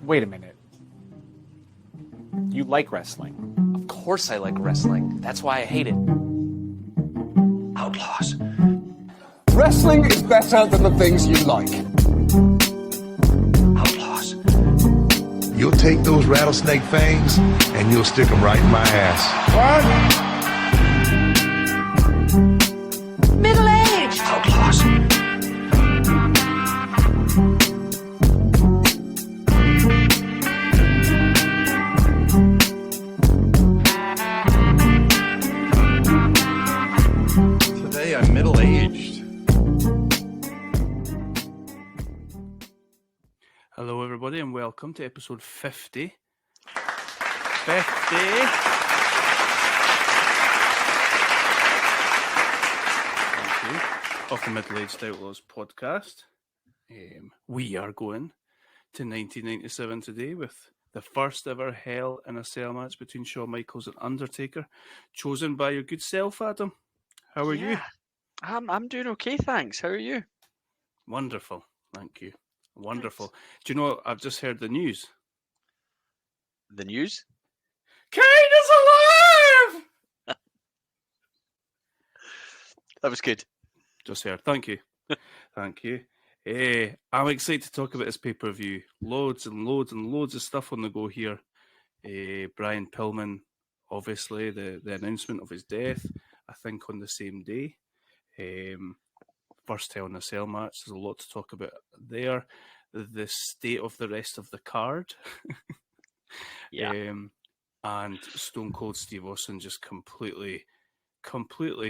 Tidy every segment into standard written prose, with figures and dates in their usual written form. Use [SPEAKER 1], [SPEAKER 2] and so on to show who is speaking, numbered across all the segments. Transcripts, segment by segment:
[SPEAKER 1] Wait a minute. You like wrestling?
[SPEAKER 2] Of course I like wrestling. That's why I hate it. Outlaws.
[SPEAKER 3] Wrestling is better than the things you like.
[SPEAKER 2] Outlaws.
[SPEAKER 4] You'll take those rattlesnake fangs and you'll stick them right in my ass.
[SPEAKER 2] What? Middle-aged. Outlaws.
[SPEAKER 4] Today I'm middle-aged.
[SPEAKER 5] Hello, everybody, and welcome to episode 50. 50 of the Middle-Aged Outlaws podcast. We are going to 1997 today with the first ever Hell in a Cell match between Shawn Michaels and Undertaker, chosen by your good self, Adam. How are you?
[SPEAKER 6] I'm doing okay, thanks. How are you?
[SPEAKER 5] Wonderful, thank you. Wonderful. Thanks. Do you know, I've just heard the news.
[SPEAKER 6] The news?
[SPEAKER 5] Kane is alive!
[SPEAKER 6] That was good.
[SPEAKER 5] Just heard. Thank you. Thank you. I'm excited to talk about this pay-per-view. Loads and loads and loads of stuff on the go here. Brian Pillman, obviously, the announcement of his death, I think on the same day. First Hell in a Cell match. There's a lot to talk about there. The state of the rest of the card.
[SPEAKER 6] Yeah.
[SPEAKER 5] And Stone Cold Steve Austin just completely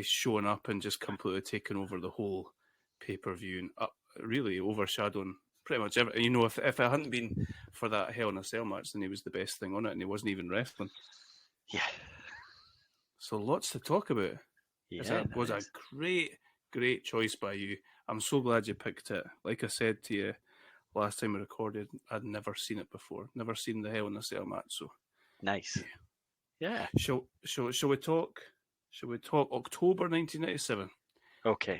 [SPEAKER 5] showing up and just completely taking over the whole pay-per-view and really overshadowing pretty much everything. You know, if it hadn't been for that Hell in a Cell match, then he was the best thing on it and he wasn't even wrestling.
[SPEAKER 6] Yeah.
[SPEAKER 5] So lots to talk about.
[SPEAKER 6] Yeah,
[SPEAKER 5] It was a great choice by you. I'm so glad you picked it. Like I said to you last time we recorded, I'd never seen it before. Never seen the Hell in a Cell match. So
[SPEAKER 6] nice. Yeah.
[SPEAKER 5] Shall we talk? Shall we talk October 1997?
[SPEAKER 6] Okay.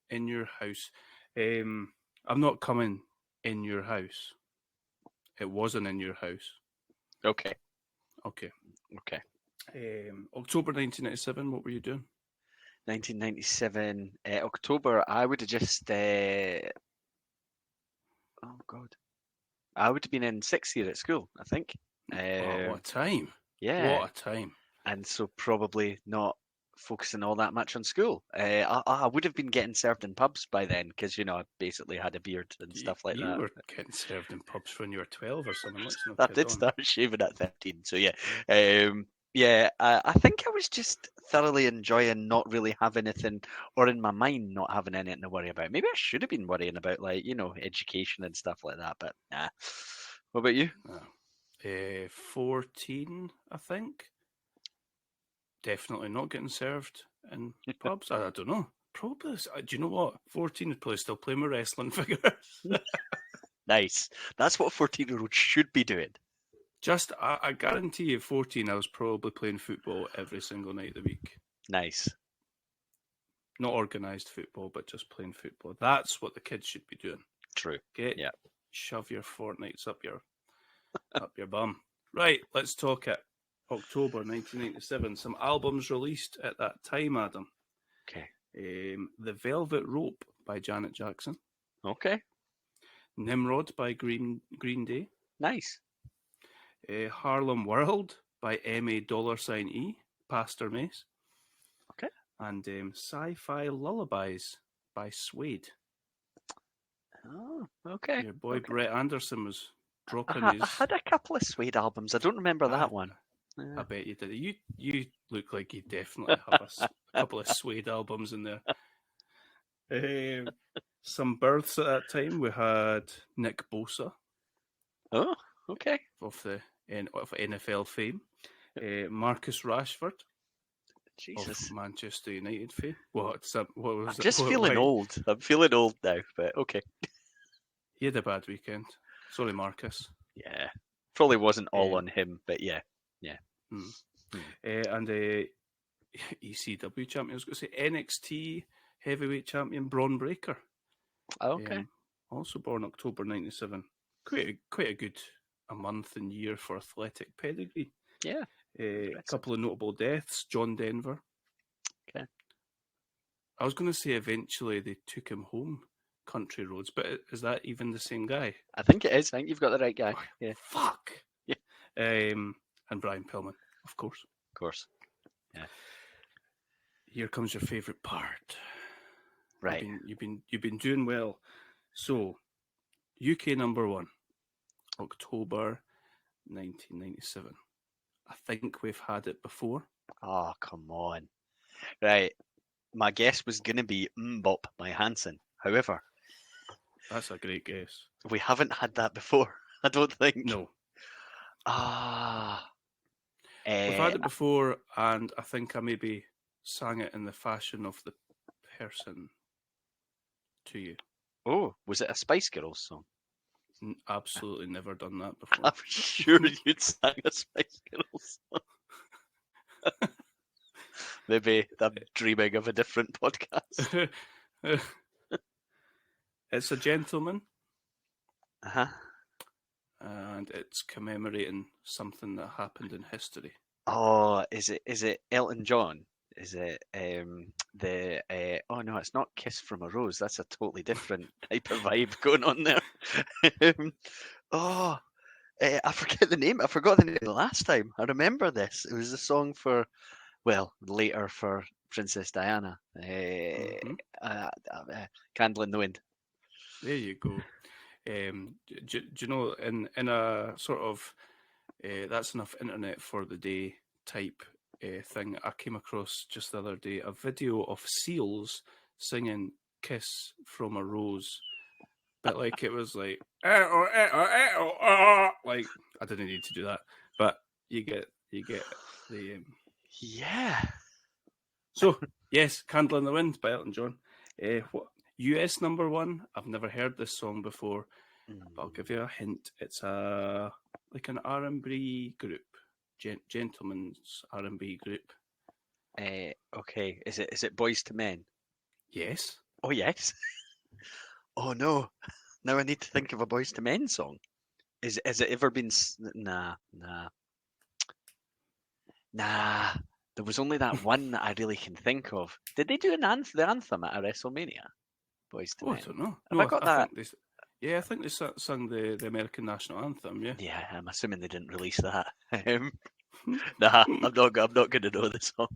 [SPEAKER 5] In your house. I'm not coming in your house. It wasn't in your house.
[SPEAKER 6] Okay.
[SPEAKER 5] October 1997. What were you doing?
[SPEAKER 6] 1997 October. I would have just. I would have been in sixth year at school, I think.
[SPEAKER 5] What a time!
[SPEAKER 6] Yeah.
[SPEAKER 5] What a time!
[SPEAKER 6] And so probably not focusing all that much on school. I would have been getting served in pubs by then because, you know, I basically had a beard and stuff like that.
[SPEAKER 5] You were getting served in pubs when you were 12 or something.
[SPEAKER 6] I did start shaving at 13, so yeah. I think I was just thoroughly enjoying not really having anything, or in my mind not having anything to worry about. Maybe I should have been worrying about, like, you know, education and stuff like that, but nah. What about you?
[SPEAKER 5] 14, I think. Definitely not getting served in pubs. I don't know. Probably. Do you know what? 14 would probably still playing with wrestling figures.
[SPEAKER 6] Nice. That's what a 14-year-old should be doing.
[SPEAKER 5] I guarantee you, 14, I was probably playing football every single night of the week.
[SPEAKER 6] Nice.
[SPEAKER 5] Not organised football, but just playing football. That's what the kids should be doing.
[SPEAKER 6] True.
[SPEAKER 5] Shove your fortnights up your bum. Right, let's talk it. October 1997. Some albums released at that time, Adam.
[SPEAKER 6] Okay.
[SPEAKER 5] The Velvet Rope by Janet Jackson.
[SPEAKER 6] Okay.
[SPEAKER 5] Nimrod by Green Day.
[SPEAKER 6] Nice.
[SPEAKER 5] Harlem World by M.A$E, Pastor Mace.
[SPEAKER 6] Okay.
[SPEAKER 5] And Sci-Fi Lullabies by Suede.
[SPEAKER 6] Oh, okay.
[SPEAKER 5] Your boy Brett Anderson was dropping
[SPEAKER 6] I had a couple of Suede albums. I don't remember that one.
[SPEAKER 5] I bet you did. You look like you definitely have a couple of Suede albums in there. Some births at that time. We had Nick Bosa.
[SPEAKER 6] Oh, okay.
[SPEAKER 5] Of NFL fame. Marcus Rashford.
[SPEAKER 6] Jesus.
[SPEAKER 5] Of Manchester United fame. What was
[SPEAKER 6] I'm
[SPEAKER 5] it?
[SPEAKER 6] just feeling old. I'm feeling old now, but okay.
[SPEAKER 5] He had a bad weekend. Sorry, Marcus.
[SPEAKER 6] Yeah. Probably wasn't all on him, but yeah.
[SPEAKER 5] And ECW champion, I was going to say NXT heavyweight champion Braun Breaker.
[SPEAKER 6] Okay.
[SPEAKER 5] Also born October 97. Quite a good a month and year for athletic pedigree.
[SPEAKER 6] Yeah.
[SPEAKER 5] A couple of notable deaths. John Denver.
[SPEAKER 6] Okay.
[SPEAKER 5] I was going to say eventually they took him home, Country Roads, but is that even the same guy?
[SPEAKER 6] I think it is. I think you've got the right guy. Yeah.
[SPEAKER 5] Fuck.
[SPEAKER 6] Yeah.
[SPEAKER 5] And Brian Pillman, of course.
[SPEAKER 6] Of course. Yeah.
[SPEAKER 5] Here comes your favourite part.
[SPEAKER 6] Right.
[SPEAKER 5] You've been doing well. So, UK number 1, October 1997. I think we've had it before.
[SPEAKER 6] Oh, come on. Right. My guess was going to be Bop by Hanson. However,
[SPEAKER 5] That's a great guess.
[SPEAKER 6] we haven't had that before, I don't think.
[SPEAKER 5] No.
[SPEAKER 6] We've
[SPEAKER 5] We've had it before, and I think I maybe sang it in the fashion of the person to you.
[SPEAKER 6] Oh, was it a Spice Girls song?
[SPEAKER 5] Absolutely never done that before.
[SPEAKER 6] I'm sure you'd sang a Spice Girls song. Maybe I'm dreaming of a different podcast.
[SPEAKER 5] It's a gentleman,
[SPEAKER 6] Uh-huh.
[SPEAKER 5] and it's commemorating something that happened in history.
[SPEAKER 6] Oh, is it Elton John? Is it oh no, it's not Kiss from a Rose. That's a totally different type of vibe going on there. I forget the name. I forgot the name the last time. I remember this. It was a song for, well, later for Princess Diana. Candle in the Wind.
[SPEAKER 5] There you go. Do you know, in a sort of that's enough internet for the day type thing, I came across just the other day a video of seals singing "Kiss from a Rose," but like it was like like I didn't need to do that, but you get the
[SPEAKER 6] Yeah.
[SPEAKER 5] So yes, "Candle in the Wind" by Elton John. What US number 1? I've never heard this song before, but I'll give you a hint. It's like an R&B group, gentleman's R&B group.
[SPEAKER 6] Okay. Is it Boys to Men?
[SPEAKER 5] Yes.
[SPEAKER 6] Oh yes. Oh no. Now I need to think of a Boys to Men song. Has it ever been? Nah. There was only that one that I really can think of. Did they do the anthem at a WrestleMania? Boys to
[SPEAKER 5] Oh,
[SPEAKER 6] Men.
[SPEAKER 5] I don't know.
[SPEAKER 6] Have I got that?
[SPEAKER 5] I think they sung the American national anthem. Yeah.
[SPEAKER 6] Yeah, I'm assuming they didn't release that. Nah, I'm not going to know the song.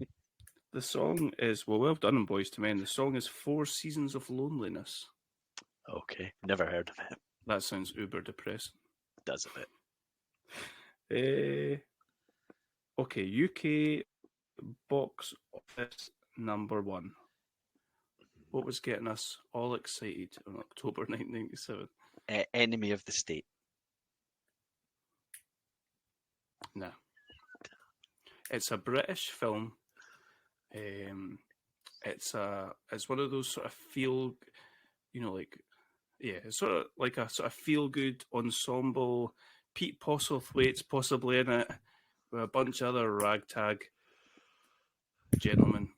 [SPEAKER 5] The song is well done on Boys to Men. The song is 4 Seasons of Loneliness.
[SPEAKER 6] Okay, never heard of it.
[SPEAKER 5] That sounds uber depressing.
[SPEAKER 6] Does a bit.
[SPEAKER 5] Okay, UK box office number 1. What was getting us all excited on October 1997?
[SPEAKER 6] Enemy of the State.
[SPEAKER 5] No. It's a British film. It's one of those sort of it's sort of like a sort of feel good ensemble. Pete Postlethwaite's possibly in it with a bunch of other ragtag gentlemen.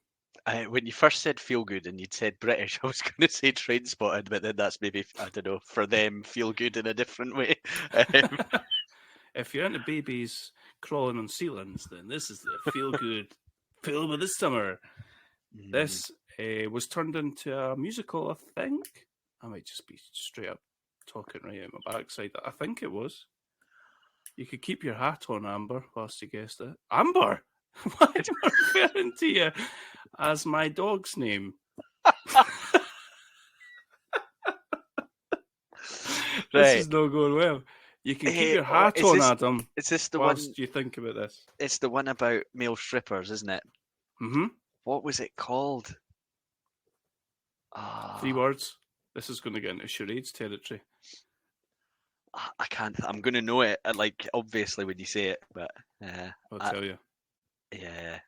[SPEAKER 6] When you first said feel good and you'd said British, I was going to say Trainspotted, but then that's maybe, I don't know, for them, feel good in a different way.
[SPEAKER 5] If you're into babies crawling on ceilings, then this is the feel good film of the summer. This was turned into a musical, I think. I might just be straight up talking right out my backside. I think it was. You could keep your hat on, Amber, whilst you guessed it. Amber? Why am I referring to you as my dog's name? This is not going well. You can keep your hat on, Adam.
[SPEAKER 6] Is this the
[SPEAKER 5] whilst
[SPEAKER 6] one?
[SPEAKER 5] You think about this?
[SPEAKER 6] It's the one about male strippers, isn't it?
[SPEAKER 5] Mm-hmm.
[SPEAKER 6] What was it called?
[SPEAKER 5] 3 words. This is going to get into charades territory.
[SPEAKER 6] I can't. I'm going to know it. Obviously when you say it, but
[SPEAKER 5] I'll tell you.
[SPEAKER 6] Yeah.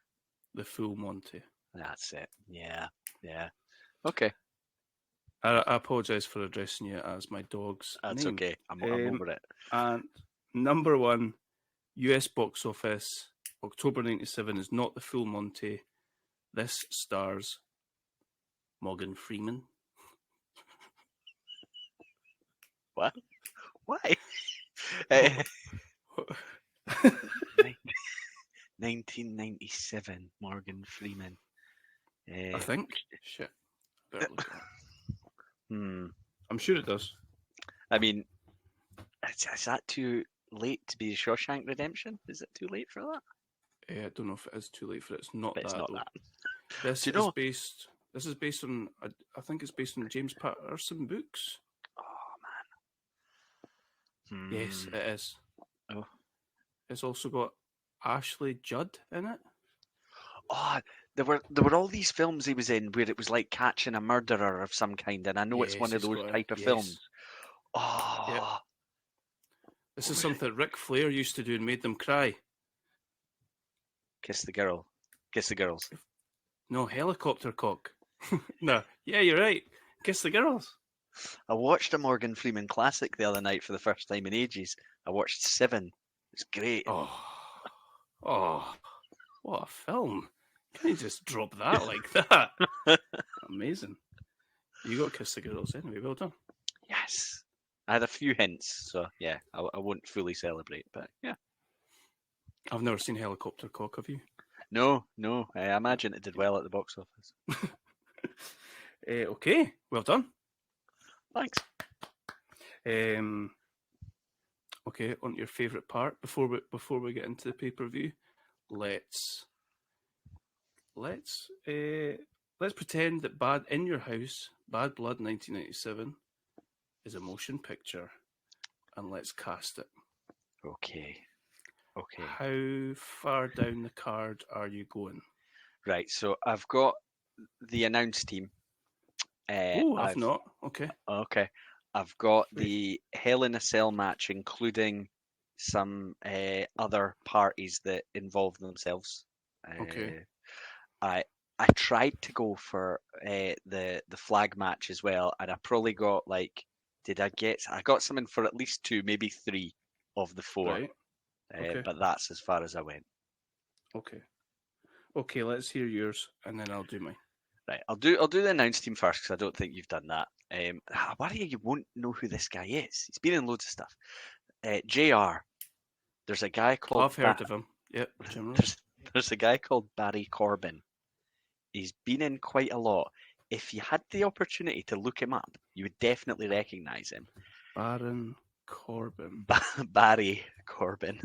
[SPEAKER 5] The Full Monty.
[SPEAKER 6] That's it. Yeah. Okay.
[SPEAKER 5] I apologise for addressing you as my dog's
[SPEAKER 6] That's
[SPEAKER 5] name.
[SPEAKER 6] okay. I'm over it.
[SPEAKER 5] And number 1, US box office, October 97 is not The Full Monty. This stars Morgan Freeman.
[SPEAKER 6] What? Why? 1997, Morgan Freeman.
[SPEAKER 5] I think. Shit. Better look at that.
[SPEAKER 6] Hmm.
[SPEAKER 5] I'm sure it does.
[SPEAKER 6] I mean, is that too late to be Shawshank Redemption? Is it too late for that?
[SPEAKER 5] I don't know if it is too late for it. It's not
[SPEAKER 6] But it's
[SPEAKER 5] that,
[SPEAKER 6] not
[SPEAKER 5] though.
[SPEAKER 6] that.
[SPEAKER 5] This
[SPEAKER 6] Do you
[SPEAKER 5] is
[SPEAKER 6] know?
[SPEAKER 5] based. This is based on. I think it's based on James Patterson books.
[SPEAKER 6] Oh man.
[SPEAKER 5] Yes, it is.
[SPEAKER 6] Oh.
[SPEAKER 5] It's also got Ashley Judd in it.
[SPEAKER 6] Oh, there were all these films he was in where it was like catching a murderer of some kind, and I know it's
[SPEAKER 5] Yes,
[SPEAKER 6] one of
[SPEAKER 5] it's
[SPEAKER 6] those
[SPEAKER 5] got a-
[SPEAKER 6] type of
[SPEAKER 5] yes.
[SPEAKER 6] films. Oh,
[SPEAKER 5] Yep. This is something Ric Flair used to do and made them cry.
[SPEAKER 6] Kiss the girl, kiss the girls.
[SPEAKER 5] No, helicopter cock. No, yeah, you're right. Kiss the girls.
[SPEAKER 6] I watched a Morgan Freeman classic the other night for the first time in ages. I watched Seven. It's great.
[SPEAKER 5] Oh, what a film. Can you just drop that like that? Amazing. You got Kiss the Girls anyway, well done.
[SPEAKER 6] Yes. I had a few hints, so yeah, I won't fully celebrate, but yeah.
[SPEAKER 5] I've never seen Helicopter Cock, have you?
[SPEAKER 6] No, I imagine it did well at the box office.
[SPEAKER 5] Okay, well done.
[SPEAKER 6] Thanks.
[SPEAKER 5] Okay, on to your favourite part. Before we get into the pay-per-view, let's pretend that In Your House, Badd Blood 1997 is a motion picture, and let's cast it.
[SPEAKER 6] Okay.
[SPEAKER 5] How far down the card are you going?
[SPEAKER 6] Right, so I've got the announce team.
[SPEAKER 5] I've not. Okay.
[SPEAKER 6] Okay. I've got the Hell in a Cell match, including some other parties that involve themselves.
[SPEAKER 5] Okay.
[SPEAKER 6] I tried to go for the flag match as well, and I probably got I got something for at least 2, maybe 3 of the 4.
[SPEAKER 5] Right. Okay.
[SPEAKER 6] But that's as far as I went.
[SPEAKER 5] Okay, let's hear yours, and then I'll do mine.
[SPEAKER 6] Right, I'll do the announce team first because I don't think you've done that. I worry you won't know who this guy is. He's been in loads of stuff. JR. There's a guy called.
[SPEAKER 5] I've heard of him. Yep.
[SPEAKER 6] There's a guy called Barry Corbin. He's been in quite a lot. If you had the opportunity to look him up, you would definitely recognise him.
[SPEAKER 5] Baron Corbin.
[SPEAKER 6] Barry Corbin.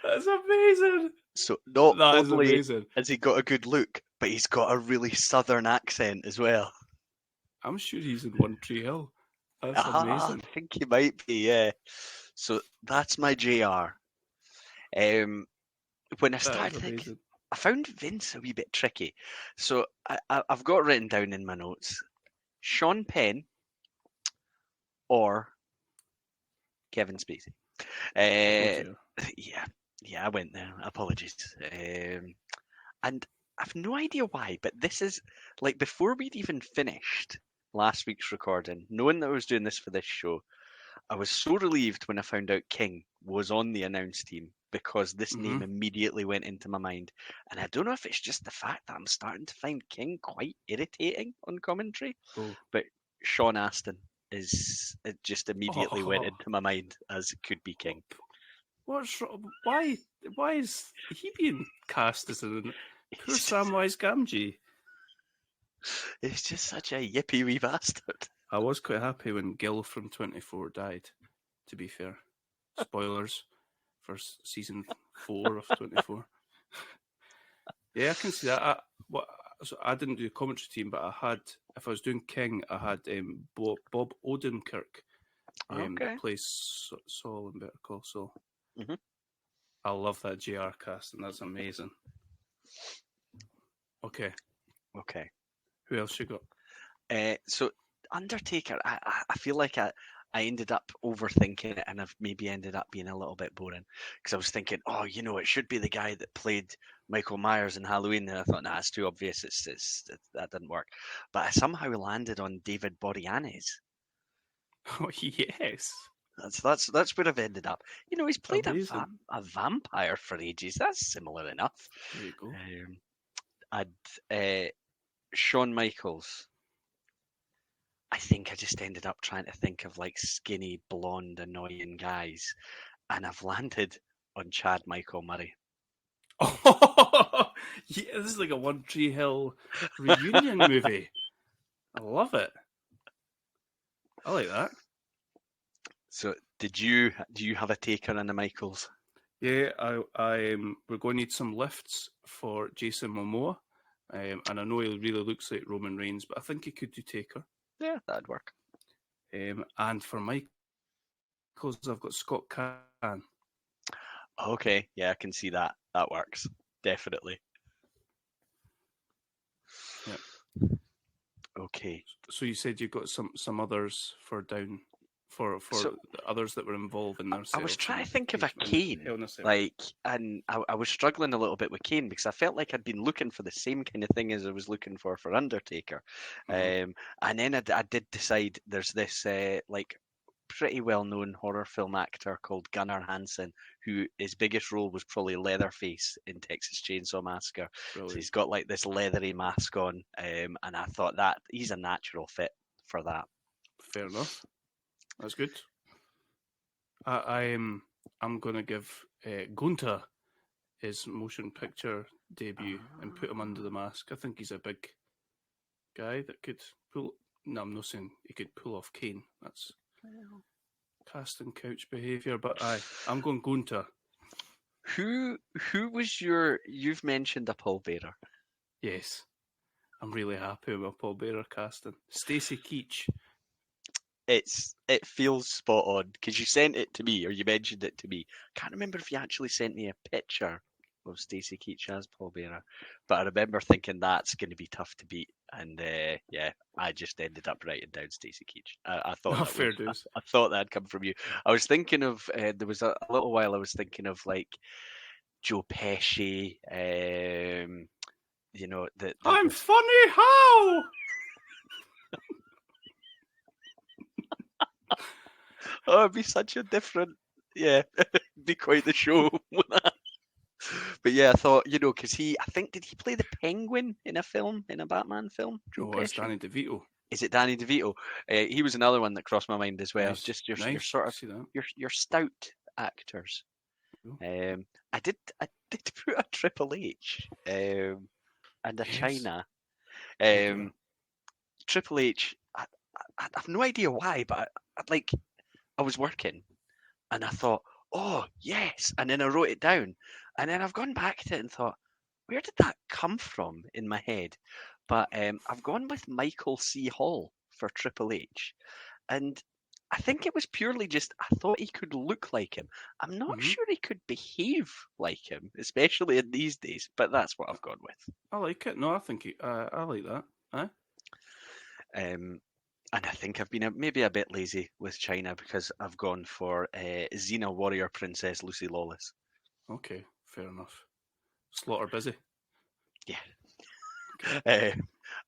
[SPEAKER 5] That's amazing.
[SPEAKER 6] So not
[SPEAKER 5] That is
[SPEAKER 6] only
[SPEAKER 5] amazing.
[SPEAKER 6] has he got a good look, but he's got a really southern accent as well.
[SPEAKER 5] I'm sure he's in One Tree Hill. That's amazing.
[SPEAKER 6] I think he might be, yeah. So that's my JR. When I started thinking, I found Vince a wee bit tricky. So I've got written down in my notes, Sean Penn or Kevin Spacey. Yeah, I went there. Apologies. And I've no idea why, but this is like before we'd even finished last week's recording, knowing that I was doing this for this show, I was so relieved when I found out King was on the announce team because this name immediately went into my mind. And I don't know if it's just the fact that I'm starting to find King quite irritating on commentary, but Sean Astin it just immediately went into my mind as it could be King.
[SPEAKER 5] What's wrong? Why is he being cast as a poor Samwise Gamgee?
[SPEAKER 6] It's just such a yippy wee bastard.
[SPEAKER 5] I was quite happy when Gil from 24 died, to be fair. Spoilers for season 4 of 24. Yeah, I can see that. I didn't do a commentary team, but I had, if I was doing King, I had Bob Odenkirk plays Saul in Better Call Saul.
[SPEAKER 6] Mm-hmm.
[SPEAKER 5] I love that JR cast, and that's amazing. Okay. Who else you got?
[SPEAKER 6] So Undertaker, I feel like I ended up overthinking it, and I've maybe ended up being a little bit boring because I was thinking, it should be the guy that played Michael Myers in Halloween, and I thought, nah, it's too obvious. That didn't work. But I somehow landed on David Boreanaz.
[SPEAKER 5] Oh yes.
[SPEAKER 6] That's where I've ended up. He's played a vampire for ages. That's similar enough.
[SPEAKER 5] There you go.
[SPEAKER 6] I'd Shawn Michaels I think I just ended up trying to think of like skinny, blonde, annoying guys, and I've landed on Chad Michael Murray.
[SPEAKER 5] Oh, yeah, this is like a One Tree Hill reunion movie. I love it. I like that.
[SPEAKER 6] So, do you have a taker on the Michaels?
[SPEAKER 5] Yeah, we're going to need some lifts for Jason Momoa, and I know he really looks like Roman Reigns, but I think he could do Taker.
[SPEAKER 6] Yeah, that'd work.
[SPEAKER 5] And for Michaels, I've got Scott Caan.
[SPEAKER 6] Okay, yeah, I can see that. That works definitely.
[SPEAKER 5] Yeah.
[SPEAKER 6] Okay.
[SPEAKER 5] So you said you got some others for down for
[SPEAKER 6] So-
[SPEAKER 5] the others that were involved in their.
[SPEAKER 6] I was trying to think of a
[SPEAKER 5] Hell
[SPEAKER 6] Kane,
[SPEAKER 5] in a Cell.
[SPEAKER 6] like, and I was struggling a little bit with Kane because I felt like I'd been looking for the same kind of thing as I was looking for Undertaker.
[SPEAKER 5] Mhm.
[SPEAKER 6] And then I did decide there's this like pretty well-known horror film actor called Gunnar Hansen, who his biggest role was probably Leatherface in Texas Chainsaw Massacre. So
[SPEAKER 5] Brilliant.
[SPEAKER 6] he's got like this leathery mask on, and I thought that he's a natural fit for that.
[SPEAKER 5] Fair enough. That's good. I'm gonna give Gunta his motion picture debut and put him under the mask. I think he's a big guy that could pull. No, I'm not saying he could pull off Kane. That's casting couch behaviour. But I'm going Gunta.
[SPEAKER 6] Who was you've mentioned a pallbearer.
[SPEAKER 5] Yes, I'm really happy with my Paul Bearer casting. Stacey Keach.
[SPEAKER 6] It feels spot on because you sent it to me or you mentioned it to me. Can't remember if you actually sent me a picture of Stacey Keach as pallbearer, but I remember thinking that's going to be tough to beat, and yeah, I just ended up writing down Stacey Keach. I thought
[SPEAKER 5] Oh, fair dues.
[SPEAKER 6] I thought that'd come from you. I was thinking of there was a little while I was thinking of like Joe Pesci. You know
[SPEAKER 5] I'm funny. How?
[SPEAKER 6] Oh, it'd be such a different, yeah, be quite the show. But yeah, I thought, you know, because I think, did he play the Penguin in a Batman film? Joe
[SPEAKER 5] Oh, it's
[SPEAKER 6] Pesci?
[SPEAKER 5] Danny DeVito.
[SPEAKER 6] Is it Danny DeVito? He was another one that crossed my mind as well.
[SPEAKER 5] Nice.
[SPEAKER 6] Just your
[SPEAKER 5] Nice.
[SPEAKER 6] sort of
[SPEAKER 5] See that?
[SPEAKER 6] your stout actors.
[SPEAKER 5] Cool.
[SPEAKER 6] I did put a Triple H and a
[SPEAKER 5] Yes.
[SPEAKER 6] China.
[SPEAKER 5] Okay.
[SPEAKER 6] Triple H. I have no idea why, but I was working and I thought, oh yes, and then I wrote it down, and then I've gone back to it and thought, where did that come from in my head? But I've gone with Michael C. Hall for Triple H, and I think it was purely just I thought he could look like him. I'm not
[SPEAKER 5] Mhm.
[SPEAKER 6] sure he could behave like him, especially in these days. But that's what I've gone with.
[SPEAKER 5] I like it. No, I think I like that.
[SPEAKER 6] And I think I've been maybe a bit lazy with China because I've gone for Xena Warrior Princess Lucy Lawless.
[SPEAKER 5] Okay, fair enough. Slaughter busy.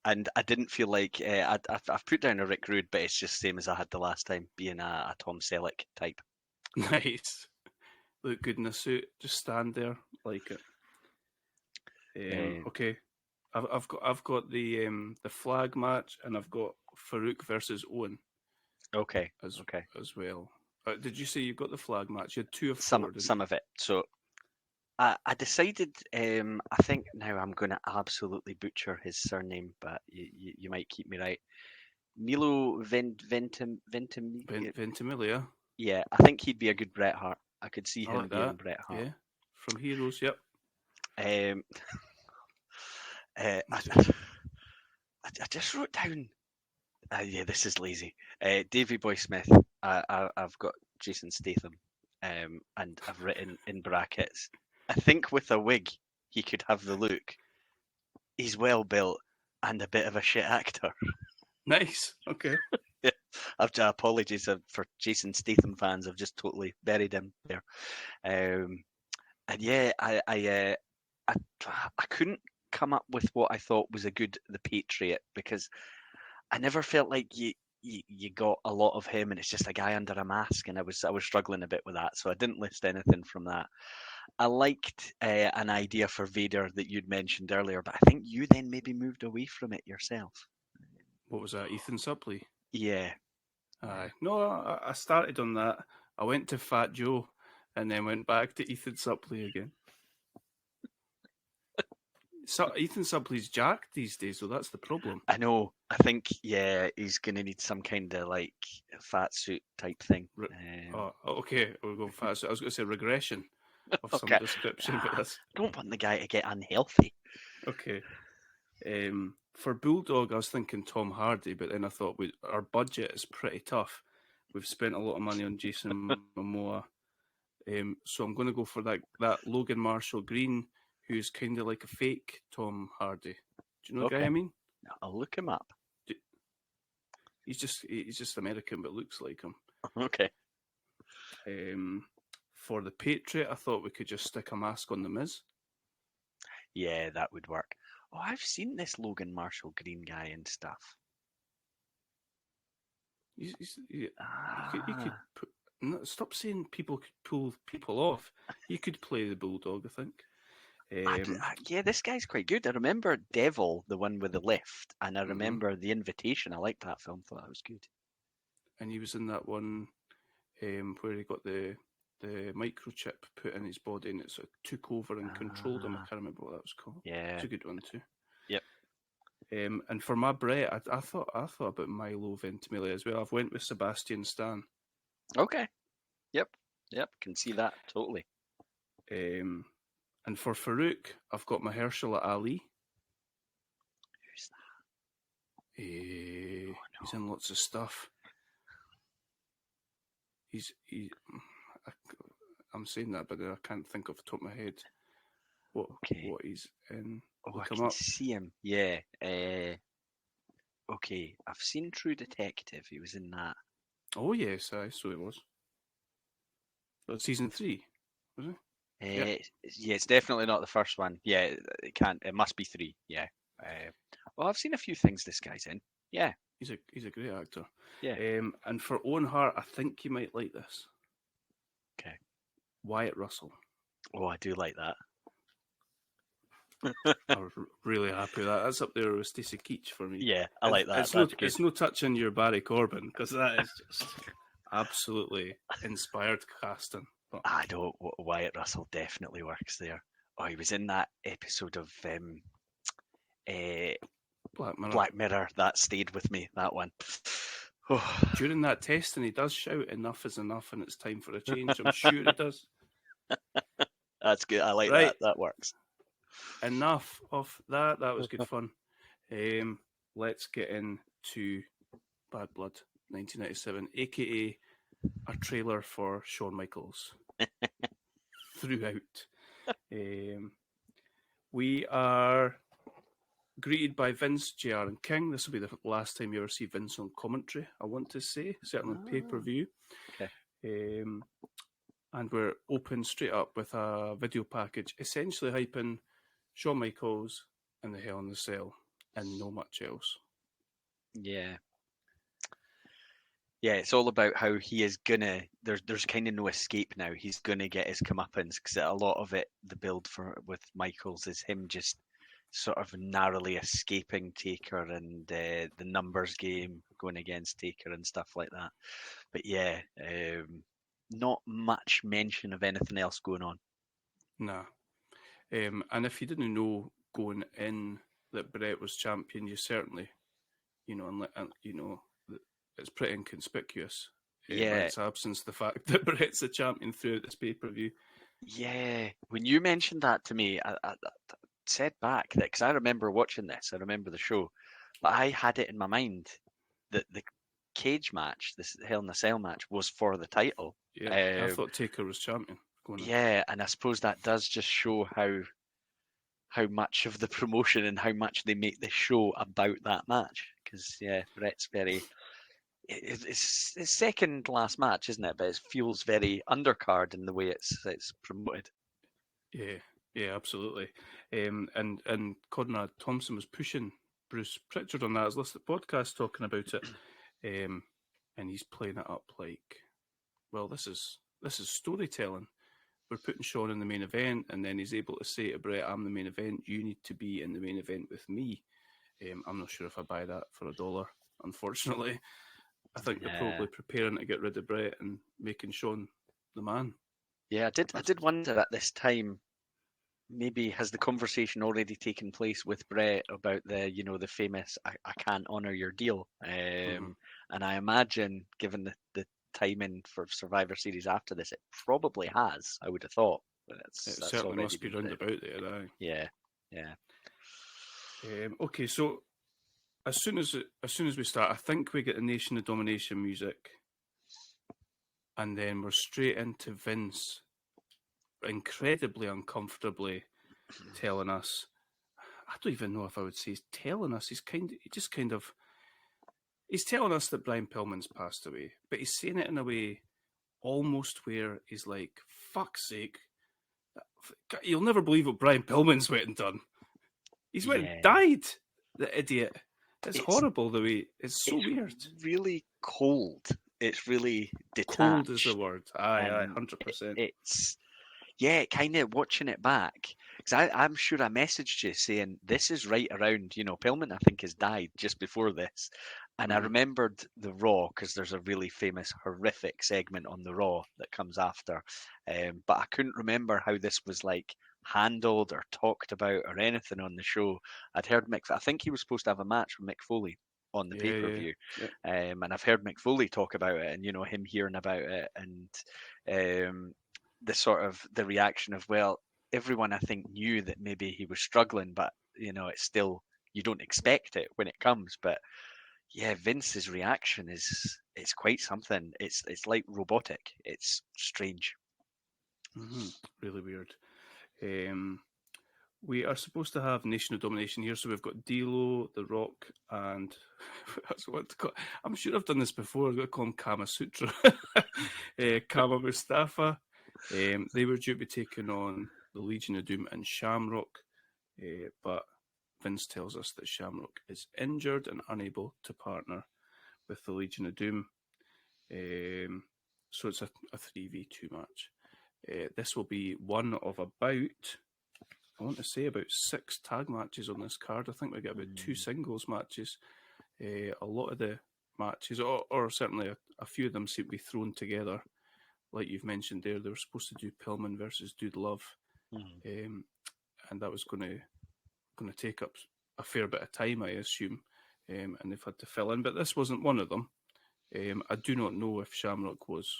[SPEAKER 6] And I didn't feel like I've put down a Rick Rude, but it's just the same as I had the last time, being a Tom Selleck type.
[SPEAKER 5] Nice. Look good in a suit. Just stand there, like it. Okay, I've got the flag match, and I've got Farouk versus Owen.
[SPEAKER 6] Okay.
[SPEAKER 5] As
[SPEAKER 6] Okay.
[SPEAKER 5] as well. Did you say you've got the flag match? You had two of
[SPEAKER 6] Some
[SPEAKER 5] four. didn't
[SPEAKER 6] some
[SPEAKER 5] you?
[SPEAKER 6] of it. So I decided. I think now I'm going to absolutely butcher his surname, but you might keep me right. Milo
[SPEAKER 5] Ventimiglia.
[SPEAKER 6] Yeah, I think he'd be a good Bret Hart. I could see
[SPEAKER 5] I
[SPEAKER 6] him
[SPEAKER 5] like
[SPEAKER 6] being
[SPEAKER 5] that.
[SPEAKER 6] Bret Hart.
[SPEAKER 5] Yeah, from Heroes. Yep.
[SPEAKER 6] Um, I just wrote down. Yeah, this is lazy. Davy Boy Smith. I've got Jason Statham, and I've written in brackets. I think with a wig, he could have the look. He's well built and a bit of a shit actor.
[SPEAKER 5] Nice. Okay.
[SPEAKER 6] Apologies for Jason Statham fans. I've just totally buried him there. And yeah, I couldn't come up with what I thought was a good The Patriot because I never felt like you got a lot of him and it's just a guy under a mask, and I was struggling a bit with that, so I didn't list anything from that. I liked an idea for Vader that you'd mentioned earlier, but I think you then maybe moved away from it yourself.
[SPEAKER 5] What was that? Ethan Suplee.
[SPEAKER 6] Yeah.
[SPEAKER 5] Aye. No, I started on that. I went to Fat Joe and then went back to Ethan Suplee again. So Ethan Supplee's jacked these days, so that's the problem.
[SPEAKER 6] I know. I think, he's going to need some kind of like fat suit type thing.
[SPEAKER 5] Okay, we'll go fast. I was going to say regression of some
[SPEAKER 6] Okay.
[SPEAKER 5] description, but that's
[SPEAKER 6] I don't want the guy to get unhealthy.
[SPEAKER 5] okay. For Bulldog, I was thinking Tom Hardy, but then I thought our budget is pretty tough. We've spent a lot of money on Jason Momoa, so I'm going to go for that Logan Marshall Green, who's kind of like a fake Tom Hardy. Do you know the guy I mean?
[SPEAKER 6] I'll look him up.
[SPEAKER 5] He's just American, but looks like him.
[SPEAKER 6] Okay.
[SPEAKER 5] For the Patriot, I thought we could just stick a mask on the Miz.
[SPEAKER 6] Yeah, that would work. Oh, I've seen this Logan Marshall Green guy and stuff.
[SPEAKER 5] You could stop saying people could pull people off. You could play the Bulldog, I think.
[SPEAKER 6] Yeah, this guy's quite good. I remember Devil, the one with the lift, and I remember The Invitation. I liked that film. Thought that was good.
[SPEAKER 5] And he was in that one where he got the microchip put in his body and it sort of took over and controlled him. I can't remember what that was called.
[SPEAKER 6] Yeah,
[SPEAKER 5] it's a good one too.
[SPEAKER 6] Yep.
[SPEAKER 5] And for my Brett, I thought about Milo Ventimiglia as well. I've went with Sebastian Stan.
[SPEAKER 6] Okay. Yep. Can see that totally.
[SPEAKER 5] And for Farouk, I've got Mahershala Ali.
[SPEAKER 6] Who's that?
[SPEAKER 5] He's in lots of stuff. I'm saying that, but I can't think off the top of my head what he's in.
[SPEAKER 6] I can see him. Yeah. Okay, I've seen True Detective. He was in that.
[SPEAKER 5] Oh yes, so it was. Well, season 3, was it?
[SPEAKER 6] Yeah, it's definitely not the first one. Yeah, it must be 3. Yeah. Well, I've seen a few things this guy's in. Yeah.
[SPEAKER 5] He's a great actor.
[SPEAKER 6] Yeah.
[SPEAKER 5] And for Owen Hart, I think you might like this.
[SPEAKER 6] Okay.
[SPEAKER 5] Wyatt Russell.
[SPEAKER 6] Oh, I do like that.
[SPEAKER 5] I'm really happy with that. That's up there with Stacey Keach for me.
[SPEAKER 6] Yeah, I like that.
[SPEAKER 5] It's no touching your Barry Corbin, because that is just absolutely inspired casting. But
[SPEAKER 6] I don't. Wyatt Russell definitely works there. Oh, he was in that episode of Black Mirror. That stayed with me. That one.
[SPEAKER 5] During that testing, he does shout, "Enough is enough, and it's time for a change." I'm sure he does.
[SPEAKER 6] That's good. I like that. That works.
[SPEAKER 5] Enough of that. That was good fun. Let's get into Badd Blood 1997, aka a trailer for Shawn Michaels throughout. We are greeted by Vince, JR and King. This will be the last time you ever see Vince on commentary, I want to say, certainly on pay-per-view.
[SPEAKER 6] Okay.
[SPEAKER 5] And we're open straight up with a video package, essentially hyping Shawn Michaels and the Hell in the Cell and no much else.
[SPEAKER 6] Yeah. Yeah, it's all about how he is gonna. There's kind of no escape now. He's gonna get his comeuppance, because a lot of it, the build with Michaels, is him just sort of narrowly escaping Taker and the numbers game, going against Taker and stuff like that. But yeah, not much mention of anything else going on.
[SPEAKER 5] Nah. And if you didn't know going in that Brett was champion, you certainly, it's pretty inconspicuous. By its absence, the fact that Brett's a champion throughout this pay-per-view.
[SPEAKER 6] Yeah, when you mentioned that to me, I said back that, because I remember watching this, I remember the show, but I had it in my mind that the cage match, this Hell in a Cell match, was for the title.
[SPEAKER 5] Yeah, I thought Taker was champion.
[SPEAKER 6] Yeah, and I suppose that does just show how much of the promotion and how much they make this show about that match. Because Brett's very. It's his second last match, isn't it? But it feels very undercard in the way it's promoted.
[SPEAKER 5] Yeah, absolutely. And Conrad Thompson was pushing Bruce Pritchard on that as listed podcast, talking about it, and he's playing it up like, well, this is storytelling. We're putting Shawn in the main event, and then he's able to say to Brett, "I'm the main event. You need to be in the main event with me." I'm not sure if I buy that for $1, unfortunately. I think they're probably preparing to get rid of Brett and making Shawn the man.
[SPEAKER 6] Yeah, I did wonder at this time, maybe has the conversation already taken place with Brett about the famous I can't honour your deal. And I imagine, given the timing for Survivor Series after this, it probably has, I would have thought.
[SPEAKER 5] It certainly must be round about there, aye.
[SPEAKER 6] Yeah.
[SPEAKER 5] Okay, so as soon as we start, I think we get the Nation of Domination music, and then we're straight into Vince, incredibly uncomfortably telling us. I don't even know if I would say he's telling us. He's telling us that Brian Pillman's passed away, but he's saying it in a way almost where he's like, "Fuck's sake, you'll never believe what Brian Pillman's went and done. He's went and died. The idiot." It's horrible the way it's so weird.
[SPEAKER 6] Really cold. It's really detached.
[SPEAKER 5] Cold is the word. Aye, 100%.
[SPEAKER 6] It's kind of watching it back, because I'm sure I messaged you saying this is right around, Pillman I think has died just before this, and I remembered the Raw, because there's a really famous horrific segment on the Raw that comes after, but I couldn't remember how this was like handled or talked about or anything on the show. I'd heard I think he was supposed to have a match with Mick Foley on the pay-per-view, and I've heard Mick Foley talk about it, and him hearing about it, and the sort of the reaction of, well, everyone I think knew that maybe he was struggling, but it's still, you don't expect it when it comes. But yeah, Vince's reaction it's quite something. It's like robotic. It's strange.
[SPEAKER 5] Really weird. We are supposed to have Nation of Domination here, so we've got D'Lo, The Rock, and that's what to call. I'm sure I've done this before. I've got to call him Kama Sutra. Kama Mustafa. They were due to be taking on the Legion of Doom and Shamrock, but Vince tells us that Shamrock is injured and unable to partner with the Legion of Doom. So it's a 3v2 match. This will be one of about 6 tag matches on this card. I think we get about 2 singles matches. A lot of the matches, or certainly a few of them, seem to be thrown together. Like you've mentioned there, they were supposed to do Pillman versus Dude Love, and that was going to take up a fair bit of time, I assume, and they've had to fill in. But this wasn't one of them. I do not know if Shamrock was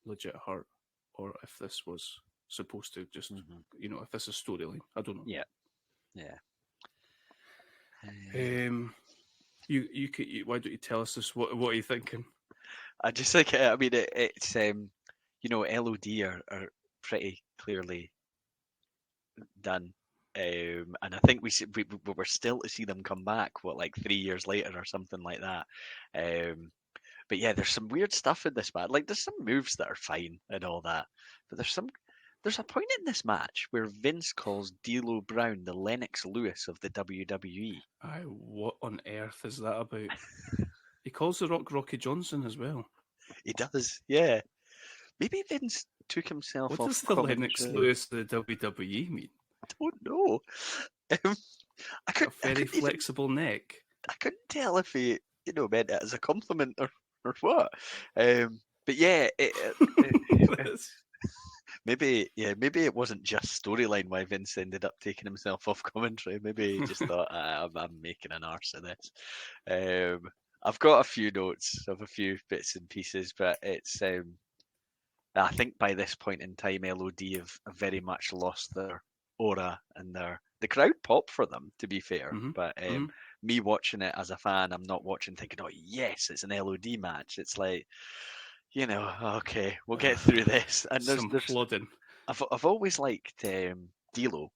[SPEAKER 5] legit hurt, or if this was supposed to just, if this is storyline. I don't know.
[SPEAKER 6] Yeah.
[SPEAKER 5] Why don't you tell us this? What are you thinking?
[SPEAKER 6] I just think, it's LOD are pretty clearly done, and I think we were still to see them come back, 3 years later or something like that. But yeah, there's some weird stuff in this match. Like, there's some moves that are fine and all that, but there's a point in this match where Vince calls D'Lo Brown the Lennox Lewis of the WWE.
[SPEAKER 5] What on earth is that about? He calls The Rock Rocky Johnson as well.
[SPEAKER 6] He does, yeah. Maybe Vince took himself off.
[SPEAKER 5] What does the Lennox Lewis of the WWE mean?
[SPEAKER 6] I don't know.
[SPEAKER 5] A very flexible neck.
[SPEAKER 6] I couldn't tell if he, meant it as a compliment or what. But yeah, maybe it wasn't just storyline why Vince ended up taking himself off commentary. Maybe he just thought, I'm making an arse of this. I've got a few notes of a few bits and pieces, but it's I think by this point in time, LOD have very much lost their aura, and the crowd pop for them, to be fair. But me watching it as a fan, I'm not watching thinking, oh yes, it's an LOD match. It's like, okay, we'll get through this. And there's
[SPEAKER 5] flooding.
[SPEAKER 6] I've always liked D'Lo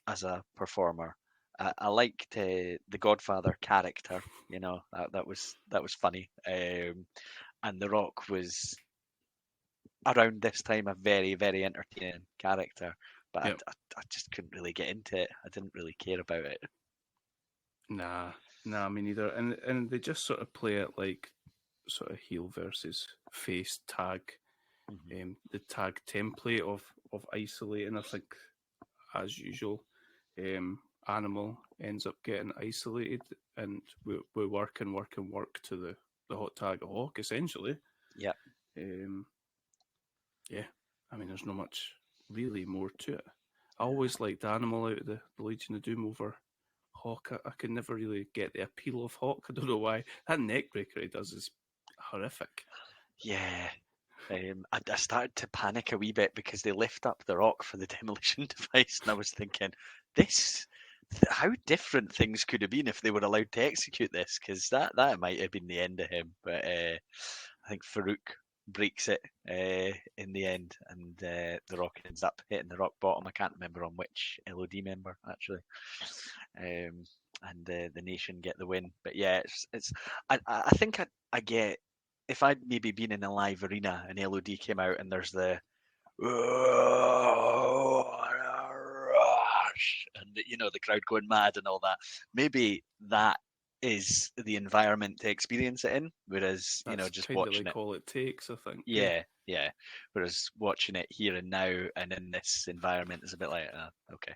[SPEAKER 6] as a performer. I liked the Godfather character. That was funny. And The Rock was around this time a very, very entertaining character. But yep. I just couldn't really get into it. I didn't really care about it.
[SPEAKER 5] Nah, me neither. And they just sort of play it like sort of heel versus face tag. The tag template of isolating, I think, as usual. Animal ends up getting isolated, and we work to the hot tag of Hawk, essentially.
[SPEAKER 6] Yeah.
[SPEAKER 5] Yeah, I mean, there's not much really more to it. I always liked Animal out of the Legion of Doom over Hawk. I could never really get the appeal of Hawk. I don't know why. That neck breaker he does is horrific.
[SPEAKER 6] Yeah. I started to panic a wee bit because they lift up the Rock for the demolition device, and I was thinking, how different things could have been if they were allowed to execute this, because that might have been the end of him. But I think Farouk breaks it in the end, and the Rock ends up hitting the rock bottom. I can't remember on which LOD member actually, and the Nation get the win. But yeah, I think I get, if I'd maybe been in a live arena and LOD came out and there's the rush and the crowd going mad and all that, maybe that is the environment to experience it in, whereas
[SPEAKER 5] That's
[SPEAKER 6] just
[SPEAKER 5] kind
[SPEAKER 6] watching
[SPEAKER 5] of like
[SPEAKER 6] it,
[SPEAKER 5] all it takes, I think.
[SPEAKER 6] yeah, whereas watching it here and now and in this environment is a bit like, okay.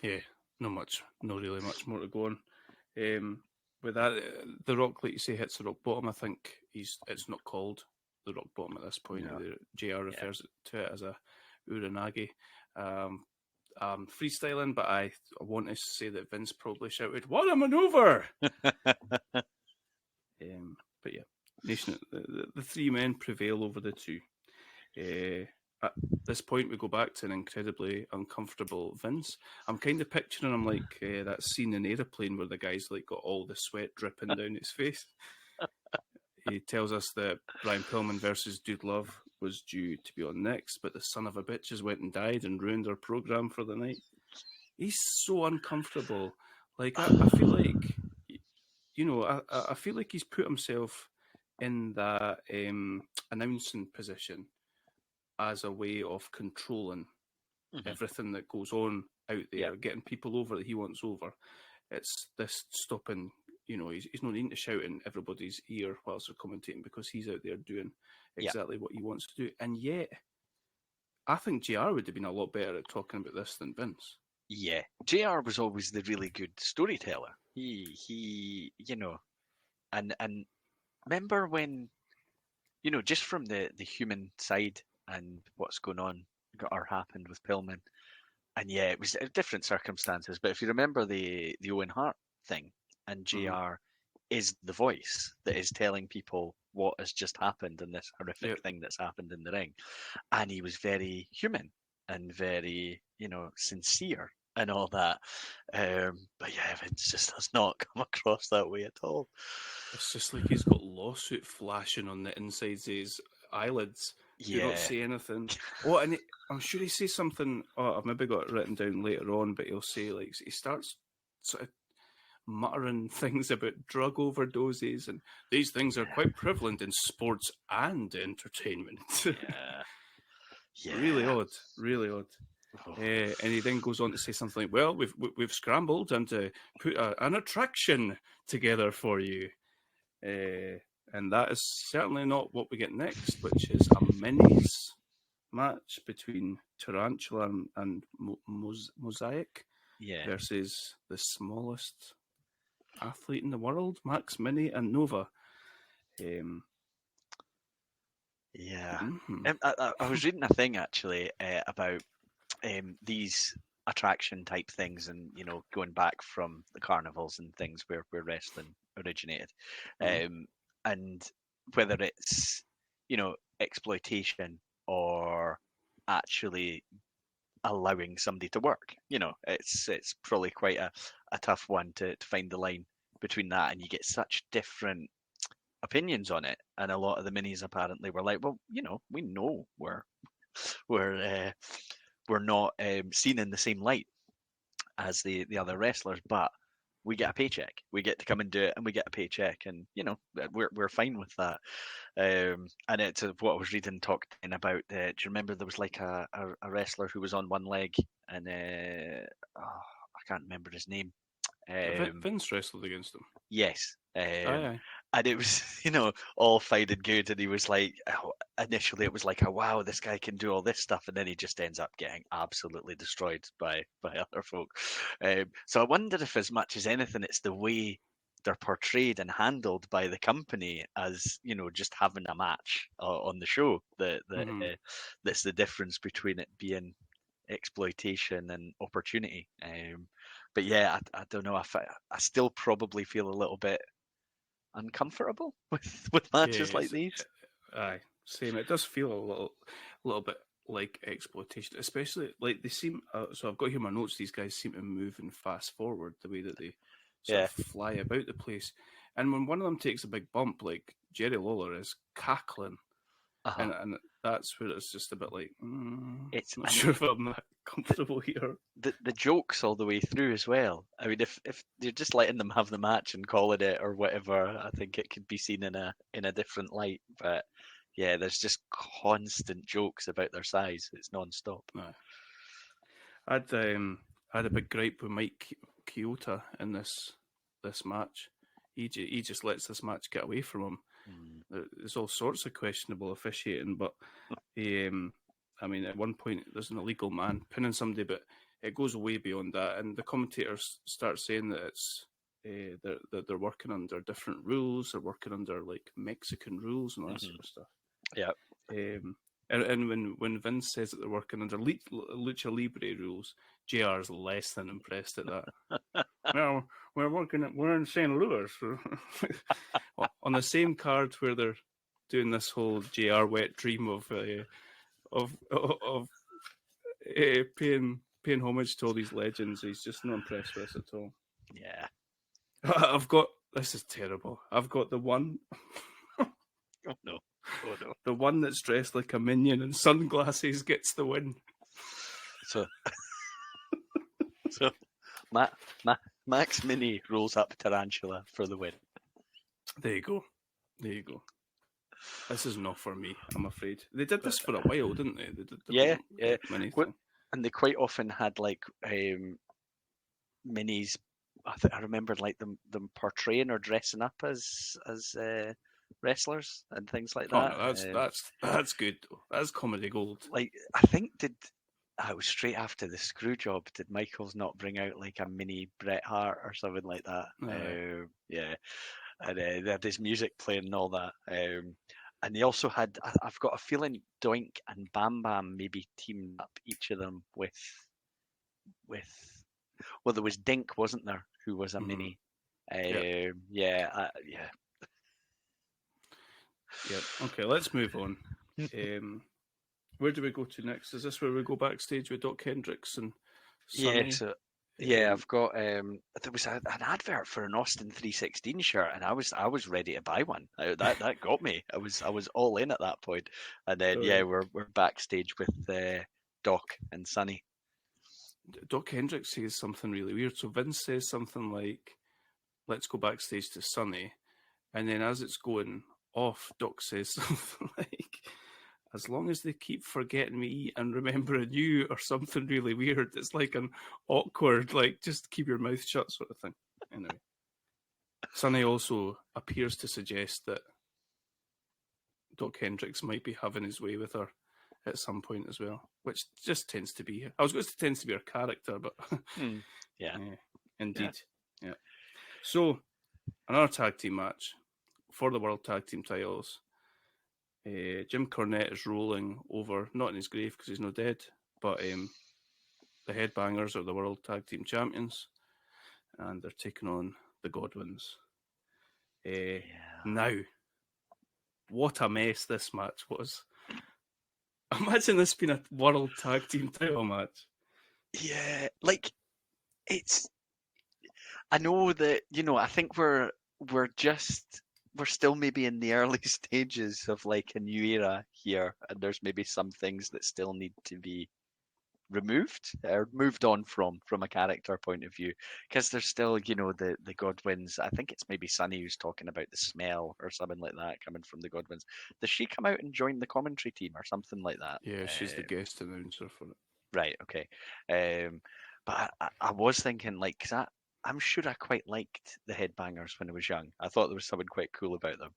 [SPEAKER 5] Yeah, not really much more to go on. With that, the Rock, like you say, hits the rock bottom. I think it's not called the rock bottom at this point.
[SPEAKER 6] No.
[SPEAKER 5] JR refers to it as a Uranagi. Freestyling, but I want to say that Vince probably shouted, "What a maneuver!" But yeah, Nation, the three men prevail over the two. At this point, we go back to an incredibly uncomfortable Vince. I'm kind of picturing him like that scene in Aeroplane where the guy's like got all the sweat dripping down his face. He tells us that Brian Pillman versus Dude Love was due to be on next, but the son of a bitch has went and died and ruined our program for the night. He's so uncomfortable. Like I feel like, I feel like he's put himself in that announcing position as a way of controlling everything that goes on out there, getting people over that he wants over. It's this stopping, he's not needing to shout in everybody's ear whilst they're commentating because he's out there doing exactly what he wants to do. And yet, I think JR would have been a lot better at talking about this than Vince.
[SPEAKER 6] Yeah, JR was always the really good storyteller. He and remember when, just from the human side and what's going on or happened with Pillman, and yeah, it was different circumstances. But if you remember the Owen Hart thing, and JR is the voice that is telling people what has just happened and this horrific thing that's happened in the ring, and he was very human and very sincere and all that. But yeah, Vince just does not come across that way at all.
[SPEAKER 5] It's just like he's got lawsuit flashing on the insides of his eyelids. Do not say anything. Oh, and I'm sure he says something. Oh, I've maybe got it written down later on, but he'll say, like, he starts sort of muttering things about drug overdoses, and these things are quite prevalent in sports and entertainment. Really odd. And he then goes on to say something like, "Well, we've scrambled and put an attraction together for you." And that is certainly not what we get next, which is a minis match between Tarantula and Mosaic versus the smallest athlete in the world, Max Mini and Nova.
[SPEAKER 6] I was reading a thing actually about these attraction type things, and going back from the carnivals and things where wrestling originated. And whether it's, exploitation or actually allowing somebody to work, it's probably quite a tough one to find the line between that. And you get such different opinions on it. And a lot of the minis apparently were like, well, we know we're not seen in the same light as the other wrestlers, but we get a paycheck. We get to come and do it, and we get a paycheck, and we're fine with that. And it's what I was reading talking about. Do you remember there was like a wrestler who was on one leg, and I can't remember his name.
[SPEAKER 5] Vince wrestled against him.
[SPEAKER 6] Yes.
[SPEAKER 5] Aye.
[SPEAKER 6] And it was, all fine and good. And he was like, initially it was like, oh, wow, this guy can do all this stuff. And then he just ends up getting absolutely destroyed by other folk. So I wonder if as much as anything, it's the way they're portrayed and handled by the company as, you know, just having a match on the show. That's the difference between it being exploitation and opportunity. But yeah, I don't know. I still probably feel a little bit uncomfortable with matches like
[SPEAKER 5] Yes,
[SPEAKER 6] these.
[SPEAKER 5] aye, same. It does feel a little bit like exploitation, especially like they seem. So I've got here my notes. These guys seem to move and fast forward the way that they sort
[SPEAKER 6] Yeah.
[SPEAKER 5] of fly about the place. And when one of them takes a big bump, like Jerry Lawler is cackling,
[SPEAKER 6] Uh-huh.
[SPEAKER 5] and that's where it's just a bit like,
[SPEAKER 6] It's
[SPEAKER 5] not
[SPEAKER 6] and
[SPEAKER 5] sure if I'm that comfortable here.
[SPEAKER 6] the jokes all the way through as well. I mean, if you're just letting them have the match and calling it or whatever, I think it could be seen in a different light. But yeah, there's just constant jokes about their size. It's non-stop.
[SPEAKER 5] Aye. I had a big gripe with Mike Kyoto in this match. He just lets this match get away from him. There's all sorts of questionable officiating, but I mean, at one point there's an illegal man pinning somebody, but it goes way beyond that, and the commentators start saying that it's that they're working under different rules. They're working under like Mexican rules and all that sort of stuff.
[SPEAKER 6] Yeah.
[SPEAKER 5] And when Vince says that they're working under Lucha Libre rules, JR is less than impressed at that. Well, we're in St. Louis on the same card where they're doing this whole JR wet dream of paying homage to all these legends. He's just not impressed with us at all.
[SPEAKER 6] Yeah.
[SPEAKER 5] This is terrible. I've got the one.
[SPEAKER 6] Oh no.
[SPEAKER 5] The one that's dressed like a minion and sunglasses gets the win.
[SPEAKER 6] So Max Mini rolls up Tarantula for the win.
[SPEAKER 5] There you go. This is not for me, I'm afraid. They did this for a while, didn't they? They did
[SPEAKER 6] Yeah.
[SPEAKER 5] mini thing.
[SPEAKER 6] And they quite often had like minis. I remember like them portraying or dressing up as wrestlers and things like that.
[SPEAKER 5] Oh, that's good. That's comedy gold.
[SPEAKER 6] Like I think it was straight after the screw job. Did Michaels not bring out like a mini Bret Hart or something like that? Yeah, and they had his music playing and all that. And they also had, I've got a feeling, Doink and Bam Bam maybe teamed up each of them with. Well, there was Dink, wasn't there? Who was a mini? Yeah.
[SPEAKER 5] Yep. Okay, let's move on. Where do we go to next? Is this where we go backstage with Doc Hendricks and Sonny?
[SPEAKER 6] Yeah, I've got there was an advert for an Austin 316 shirt, and I was ready to buy one. That got me. I was all in at that point. And then we're backstage with Doc and Sonny.
[SPEAKER 5] Doc Hendricks says something really weird. So Vince says something like, "Let's go backstage to Sonny," and then as it's going off, Doc says something like, "As long as they keep forgetting me and remembering you," or something really weird. It's like an awkward, like, just keep your mouth shut sort of thing. Anyway. Sonny also appears to suggest that Doc Hendricks might be having his way with her at some point as well, which just tends to be, I was going to say tends to be her character, but indeed. Yeah. So, another tag team match for the World Tag Team titles. Jim Cornette is rolling over, not in his grave because he's not dead, but the Headbangers are the World Tag Team Champions, and they're taking on the Godwins. Now, what a mess this match was. Imagine this being a World Tag Team title match.
[SPEAKER 6] Yeah, like, I know that, I think we're still maybe in the early stages of like a new era here, and there's maybe some things that still need to be removed or moved on from a character point of view, because there's still the Godwins. I think it's maybe Sunny who's talking about the smell or something like that coming from the Godwins. Does she come out and join the commentary team or something like that?
[SPEAKER 5] Yeah, she's the guest announcer for it.
[SPEAKER 6] Right, okay. But I was thinking, like, because I'm sure I quite liked the Headbangers when I was young. I thought there was something quite cool about them.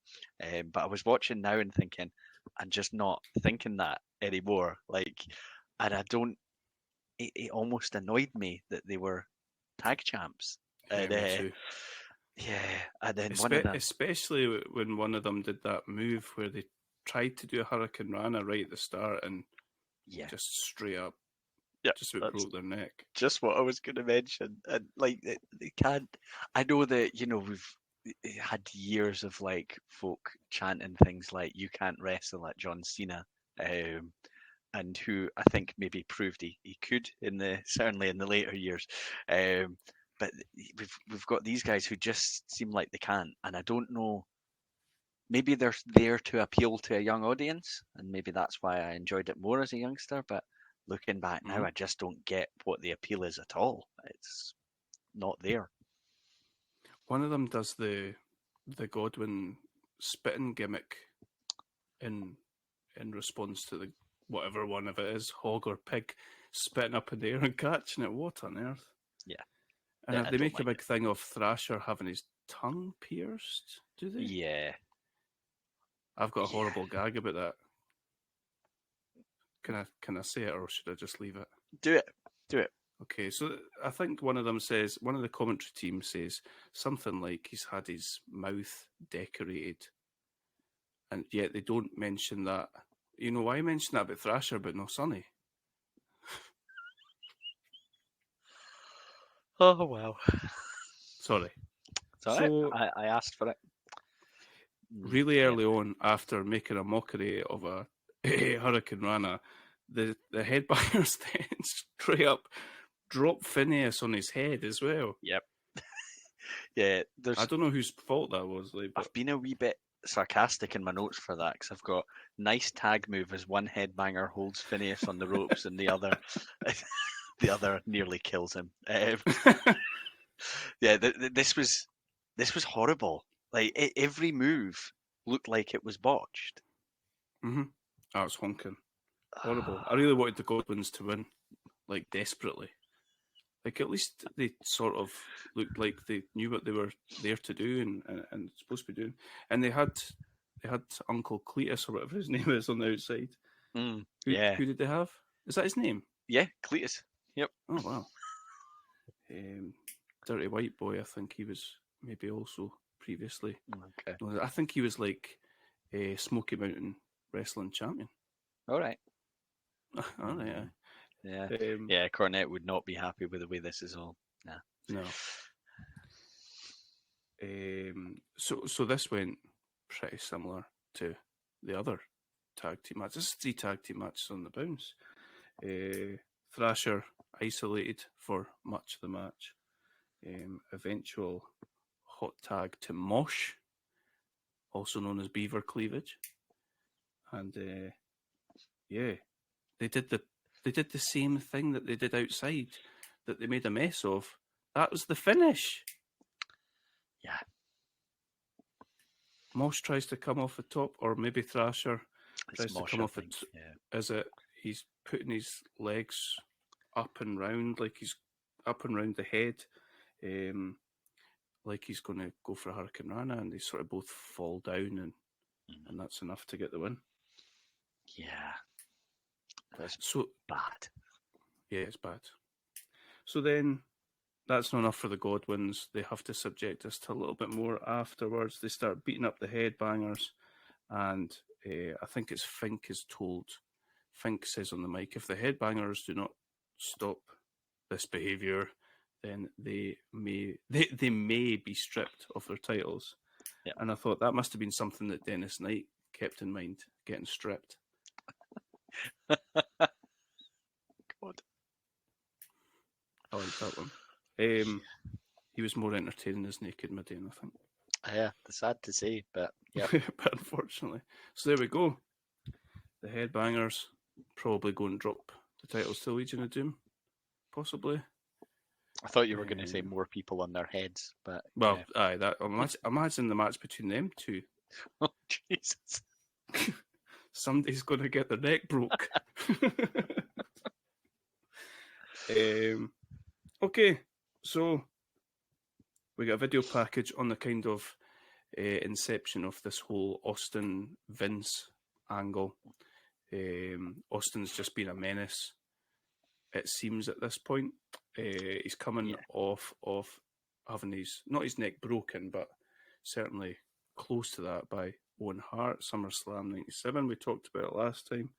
[SPEAKER 6] But I was watching now and thinking, I'm just not thinking that anymore. Like, and I don't. It almost annoyed me that they were tag champs.
[SPEAKER 5] Yeah,
[SPEAKER 6] And,
[SPEAKER 5] me too.
[SPEAKER 6] Yeah, and then one of them.
[SPEAKER 5] Especially when one of them did that move where they tried to do a Hurricane Rana right at the start and
[SPEAKER 6] Yeah,
[SPEAKER 5] just straight up,
[SPEAKER 6] yeah,
[SPEAKER 5] just about
[SPEAKER 6] that's
[SPEAKER 5] broke their neck.
[SPEAKER 6] just what I was going to mention. And like they can't. I know that we've had years of like folk chanting things like "You can't wrestle" at John Cena, and who I think maybe proved he could certainly in the later years. But we've got these guys who just seem like they can't, and I don't know. Maybe they're there to appeal to a young audience, and maybe that's why I enjoyed it more as a youngster. But looking back now, I just don't get what the appeal is at all. It's not there.
[SPEAKER 5] One of them does the Godwin spitting gimmick in response to the whatever one of it is, hog or pig, spitting up in the air and catching it. What on earth?
[SPEAKER 6] Yeah.
[SPEAKER 5] And
[SPEAKER 6] Yeah, I
[SPEAKER 5] they
[SPEAKER 6] don't
[SPEAKER 5] make
[SPEAKER 6] like
[SPEAKER 5] a big thing of Thrasher having his tongue pierced, do they?
[SPEAKER 6] Yeah.
[SPEAKER 5] I've got a horrible gag about that. Can I say it or should I just leave it?
[SPEAKER 6] Do it. Do it.
[SPEAKER 5] Okay, so I think one of the commentary team says something like he's had his mouth decorated, and yet they don't mention that. You know why mention that about Thrasher but no Sonny?
[SPEAKER 6] Oh wow.
[SPEAKER 5] Sorry.
[SPEAKER 6] So I asked for it.
[SPEAKER 5] Really early on, after making a mockery of a Hurricane Rana, the headbangers then straight up drop Phineas on his head as well.
[SPEAKER 6] Yep. Yeah,
[SPEAKER 5] I don't know whose fault that was. Like, but
[SPEAKER 6] I've been a wee bit sarcastic in my notes for that because I've got nice tag move as one headbanger holds Phineas on the ropes and the other nearly kills him. Yeah, this was horrible. Like every move looked like it was botched.
[SPEAKER 5] Mm-hmm. Oh, it's honking. Horrible. I really wanted the Godwins to win, like desperately. Like at least they sort of looked like they knew what they were there to do and supposed to be doing. And they had Uncle Cletus or whatever his name is on the outside.
[SPEAKER 6] Who
[SPEAKER 5] did they have? Is that his name?
[SPEAKER 6] Yeah, Cletus. Yep.
[SPEAKER 5] Oh wow. Dirty White Boy. I think he was maybe also previously.
[SPEAKER 6] Okay.
[SPEAKER 5] I think he was like a Smoky Mountain wrestling champion.
[SPEAKER 6] All right.
[SPEAKER 5] All right.
[SPEAKER 6] Yeah. Yeah. Cornette would not be happy with the way this is all. Nah.
[SPEAKER 5] No. So this went pretty similar to the other tag team match. This is 3 tag team matches on the bounce. Thrasher isolated for much of the match. Eventual hot tag to Mosh, also known as Beaver Cleavage, and they did the same thing that they did outside that they made a mess of. That was the finish.
[SPEAKER 6] Yeah.
[SPEAKER 5] Mosh tries to come off the top, or maybe Thrasher tries to come off it. Is it he's putting his legs up and round, like he's up and round the head, like he's going to go for a Hurricane Rana, and they sort of both fall down, and that's enough to get the win.
[SPEAKER 6] Yeah. That's
[SPEAKER 5] so
[SPEAKER 6] bad.
[SPEAKER 5] Yeah, it's bad. So then that's not enough for the Godwins. They have to subject us to a little bit more afterwards. They start beating up the headbangers, and I think it's Fink is told. Fink says on the mic, if the headbangers do not stop this behaviour, then they may be stripped of their titles.
[SPEAKER 6] Yeah.
[SPEAKER 5] And I thought that must have been something that Dennis Knight kept in mind, getting stripped.
[SPEAKER 6] God.
[SPEAKER 5] I like that one. He was more entertaining as Naked Midian, I think.
[SPEAKER 6] Yeah, it's sad to say, but yeah.
[SPEAKER 5] But unfortunately. So there we go. The headbangers probably go and drop the titles to Legion of Doom. Possibly.
[SPEAKER 6] I thought you were going to say more people on their heads, but
[SPEAKER 5] aye, that imagine the match between them two.
[SPEAKER 6] Oh Jesus!
[SPEAKER 5] Somebody's going to get their neck broke. Okay, so we got a video package on the kind of inception of this whole Austin Vince angle. Austin's just been a menace, it seems, at this point. He's coming off of having not his neck broken, but certainly close to that by Owen Hart, SummerSlam 97. We talked about it last time.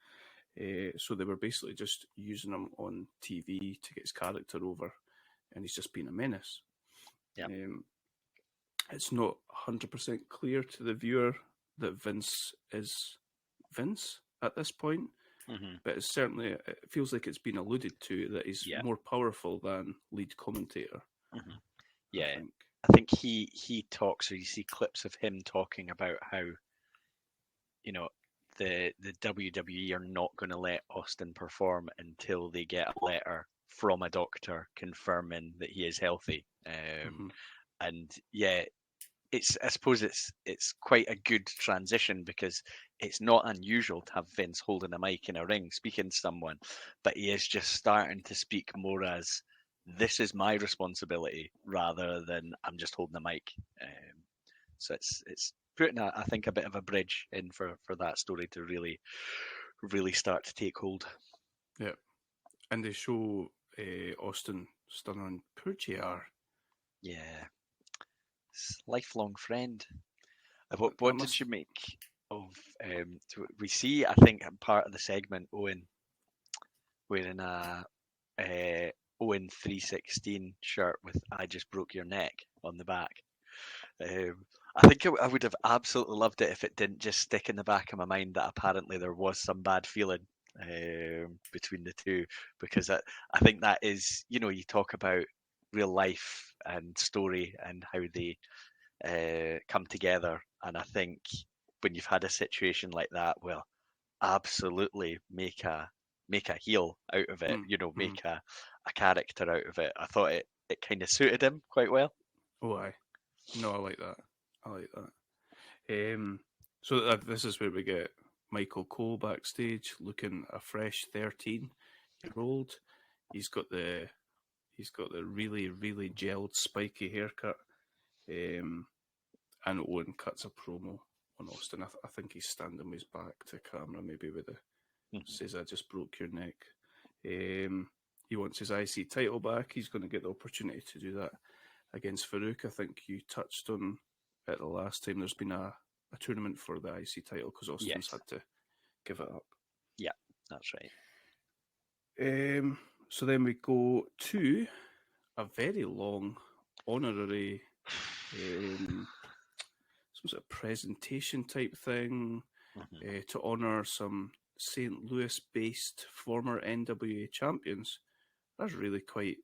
[SPEAKER 5] So they were basically just using him on TV to get his character over, and he's just been a menace.
[SPEAKER 6] Yeah.
[SPEAKER 5] It's not 100% clear to the viewer that Vince is Vince at this point, but it's certainly, it feels like it's been alluded to that he's more powerful than lead commentator.
[SPEAKER 6] Yeah, I think he talks, or you see clips of him talking about how, you know, the WWE are not going to let Austin perform until they get a letter from a doctor confirming that he is healthy. And yeah, I suppose it's quite a good transition, because it's not unusual to have Vince holding a mic in a ring speaking to someone, but he is just starting to speak more as, this is my responsibility, rather than I'm just holding a mic. So it's putting I think a bit of a bridge in for that story to really start to take hold.
[SPEAKER 5] Yeah, and they show Austin Stunner and poor JR.
[SPEAKER 6] Yeah, lifelong friend. What did you make of? We see, I think, part of the segment, Owen wearing a Owen 316 shirt with "I just broke your neck" on the back. I think I would have absolutely loved it if it didn't just stick in the back of my mind that apparently there was some bad feeling between the two, because I think that is, you talk about real life and story and how they come together, and I think when you've had a situation like that, well, absolutely make a heel out of it, make a character out of it. I thought it kind of suited him quite well.
[SPEAKER 5] Oh, aye. No, I like that. So this is where we get Michael Cole backstage looking a fresh 13-year-old. He's got the really, really gelled, spiky haircut. And Owen cuts a promo on Austin. I think he's standing with his back to camera, maybe with says, "I just broke your neck." He wants his IC title back. He's going to get the opportunity to do that against Farouk. I think you touched on it the last time. There's been a tournament for the IC title because Austin's had to give it up.
[SPEAKER 6] Yeah, that's right.
[SPEAKER 5] So then we go to a very long honorary some sort of presentation type thing to honor some St. Louis-based former NWA champions. That's really quite.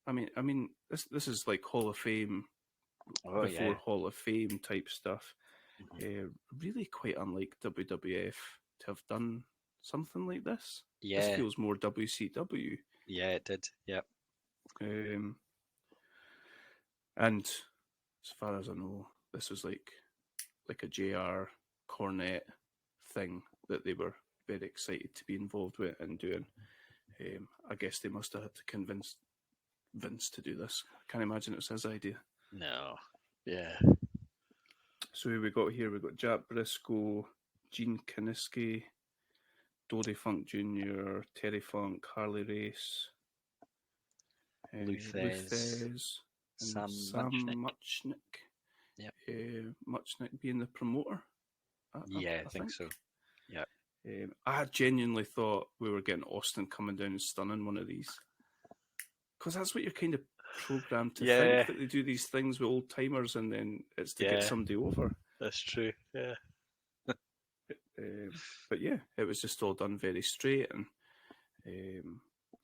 [SPEAKER 5] I mean, this is like Hall of Fame before Hall of Fame type stuff. Really quite unlike WWF to have done something like this.
[SPEAKER 6] Yeah,
[SPEAKER 5] this feels more WCW.
[SPEAKER 6] Yeah, it did. Yep.
[SPEAKER 5] And as far as I know, this was like a JR Cornette thing that they were very excited to be involved with and doing. I guess they must have had to convince Vince to do this. I can't imagine it was his idea.
[SPEAKER 6] No. Yeah.
[SPEAKER 5] So who we got here? We got Jack Briscoe, Gene Kiniski, Dory Funk Jr., Terry Funk, Harley Race,
[SPEAKER 6] Luthez,
[SPEAKER 5] Sam Muchnick.
[SPEAKER 6] Yep.
[SPEAKER 5] Muchnick being the promoter.
[SPEAKER 6] I think so. Yeah.
[SPEAKER 5] I genuinely thought we were getting Austin coming down and stunning one of these, because that's what you're kind of programmed to think, that they do these things with old timers and then it's to get somebody over.
[SPEAKER 6] That's true. Yeah.
[SPEAKER 5] But yeah, it was just all done very straight, and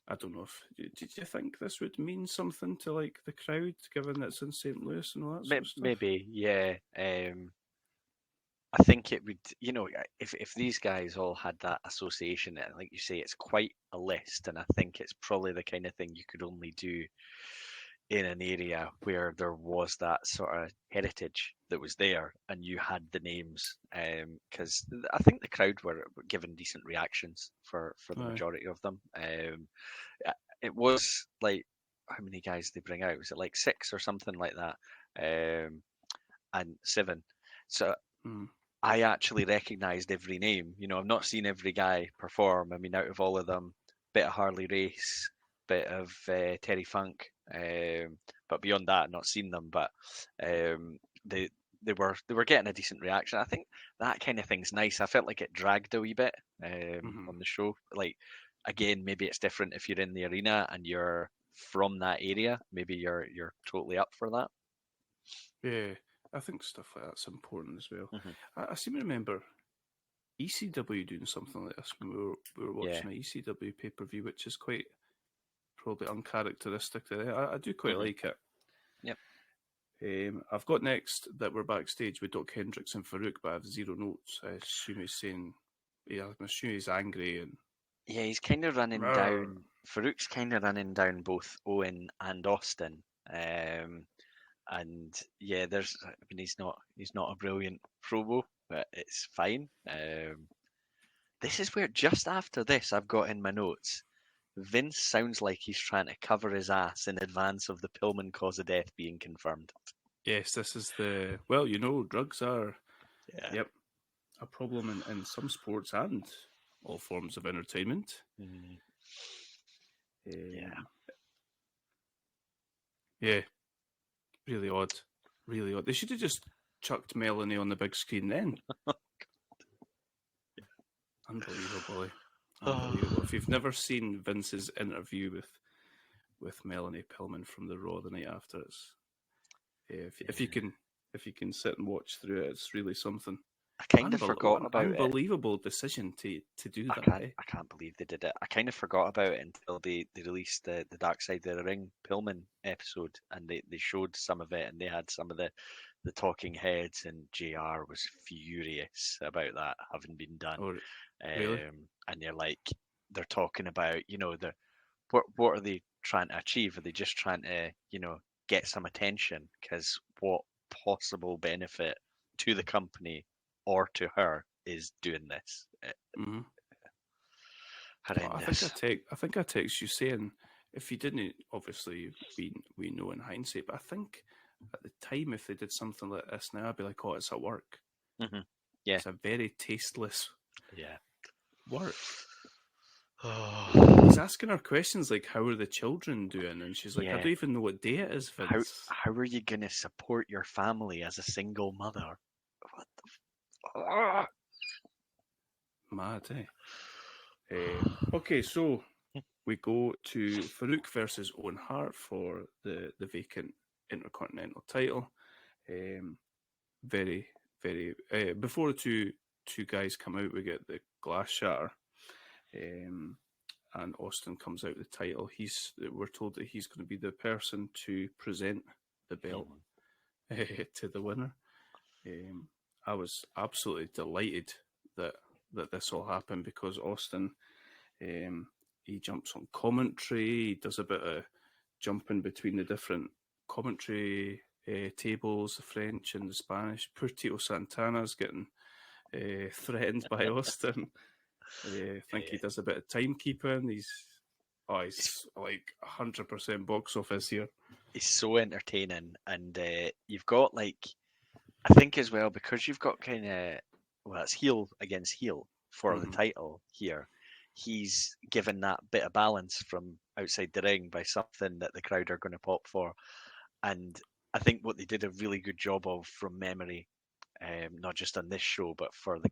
[SPEAKER 5] I don't know if did you think this would mean something to like the crowd, given that it's in St. Louis and all that sort of stuff?
[SPEAKER 6] Maybe, yeah. I think it would, if these guys all had that association, and like you say, it's quite a list, and I think it's probably the kind of thing you could only do in an area where there was that sort of heritage that was there, and you had the names, because I think the crowd were given decent reactions for the majority of them. It was like, how many guys did they bring out? Was it like 6 or something like that? And 7. So I actually recognised every name. I've not seen every guy perform. I mean, out of all of them, bit of Harley Race, bit of Terry Funk, but but beyond that, not seen them. But they were getting a decent reaction. I think that kind of thing's nice. I felt like it dragged a wee bit on the show. Like, again, maybe it's different if you're in the arena and you're from that area. Maybe you're totally up for that.
[SPEAKER 5] Yeah, I think stuff like that's important as well.
[SPEAKER 6] Mhm.
[SPEAKER 5] I seem to remember ECW doing something like this when we were watching an ECW pay-per-view, which is quite probably uncharacteristic to them. I do quite like it.
[SPEAKER 6] Yep.
[SPEAKER 5] I've got next that we're backstage with Doc Hendricks and Farouk, but I have zero notes. I assume he's saying, I'm assuming he's angry and
[SPEAKER 6] Yeah, he's kind of running down. Farouk's kind of running down both Owen and Austin. And yeah, he's not a brilliant promo, but it's fine. This is where, just after this, I've got in my notes, Vince sounds like he's trying to cover his ass in advance of the Pillman cause of death being confirmed.
[SPEAKER 5] yes, this is drugs are a problem in some sports and all forms of entertainment. Yeah, really odd. Really odd. They should have just chucked Melanie on the big screen then. Unbelievable. Unbelievable. If you've never seen Vince's interview with Melanie Pillman from the Raw the night after, if you can sit and watch through it, it's really something.
[SPEAKER 6] I kind of forgot about it.
[SPEAKER 5] Unbelievable decision to do that.
[SPEAKER 6] I can't believe they did it. I kind of forgot about it until they released the Dark Side of the Ring Pillman episode, and they showed some of it, and they had some of the talking heads, and JR was furious about that having been done.
[SPEAKER 5] Oh, really?
[SPEAKER 6] And they're talking about, what are they trying to achieve? Are they just trying to, get some attention? Because what possible benefit to the company or to her is doing this? Horrendous.
[SPEAKER 5] I think I text you saying, if you didn't, obviously we know in hindsight, but I think at the time, if they did something like this now, I'd be like, oh, it's at work.
[SPEAKER 6] Mm-hmm. Yeah,
[SPEAKER 5] it's a very tasteless work.
[SPEAKER 6] Oh.
[SPEAKER 5] He's asking her questions like, how are the children doing? And she's like, I don't even know what day it is, Vince.
[SPEAKER 6] How are you going to support your family as a single mother? What the
[SPEAKER 5] Mad, eh? Okay, so we go to Farouk versus Owen Hart for the vacant Intercontinental title. Very, very... before the two guys come out, we get the glass shatter. And Austin comes out with the title. We're told that he's going to be the person to present the belt to the winner. I was absolutely delighted that this all happened, because Austin, he jumps on commentary. He does a bit of jumping between the different commentary tables, the French and the Spanish. Poor Tito Santana's getting threatened by Austin. I think he does a bit of timekeeping. He's like 100% box office here.
[SPEAKER 6] He's so entertaining, and you've got I think as well, because you've got kind of, it's heel against heel for the title here. He's given that bit of balance from outside the ring by something that the crowd are going to pop for, and I think what they did a really good job of from memory. Not just on this show, but for the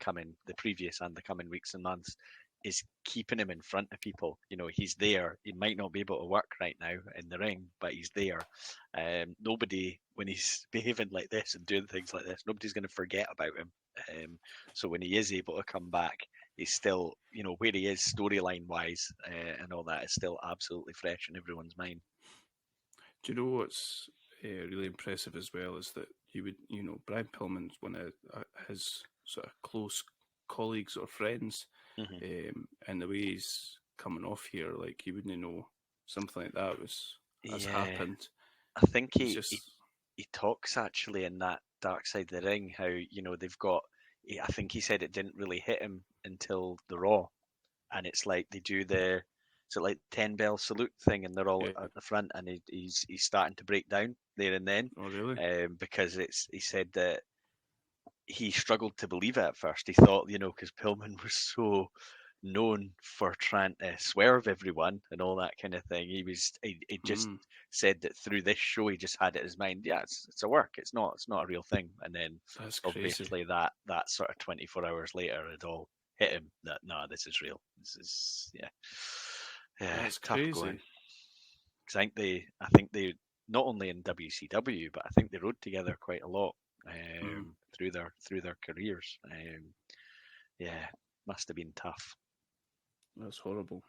[SPEAKER 6] previous and the coming weeks and months, is keeping him in front of people. He's there. He might not be able to work right now in the ring, but he's there. Nobody, when he's behaving like this and doing things like this, nobody's going to forget about him. So when he is able to come back, he's still, where he is storyline wise and all that is still absolutely fresh in everyone's mind.
[SPEAKER 5] Do you know what's really impressive as well is that Brian Pillman's one of his sort of close colleagues or friends, and the way he's coming off here, like you wouldn't know something like that has happened.
[SPEAKER 6] I think he talks actually in that Dark Side of the Ring how they've got. I think he said it didn't really hit him until the Raw, and it's like they do the. Is it like 10 bell salute thing, and they're all at the front, and he's starting to break down there and then.
[SPEAKER 5] Oh, really?
[SPEAKER 6] Because he said that he struggled to believe it at first. He thought, because Pillman was so known for trying to swerve everyone and all that kind of thing. He just said that through this show he just had it in his mind. Yeah, it's a work. It's not a real thing. And then
[SPEAKER 5] That's crazy.
[SPEAKER 6] obviously that sort of 24 hours later it all hit him that no, this is real. This is
[SPEAKER 5] That's
[SPEAKER 6] tough
[SPEAKER 5] crazy.
[SPEAKER 6] going. Because I think they not only in WCW, but I think they rode together quite a lot through their careers. Must have been tough.
[SPEAKER 5] That's horrible.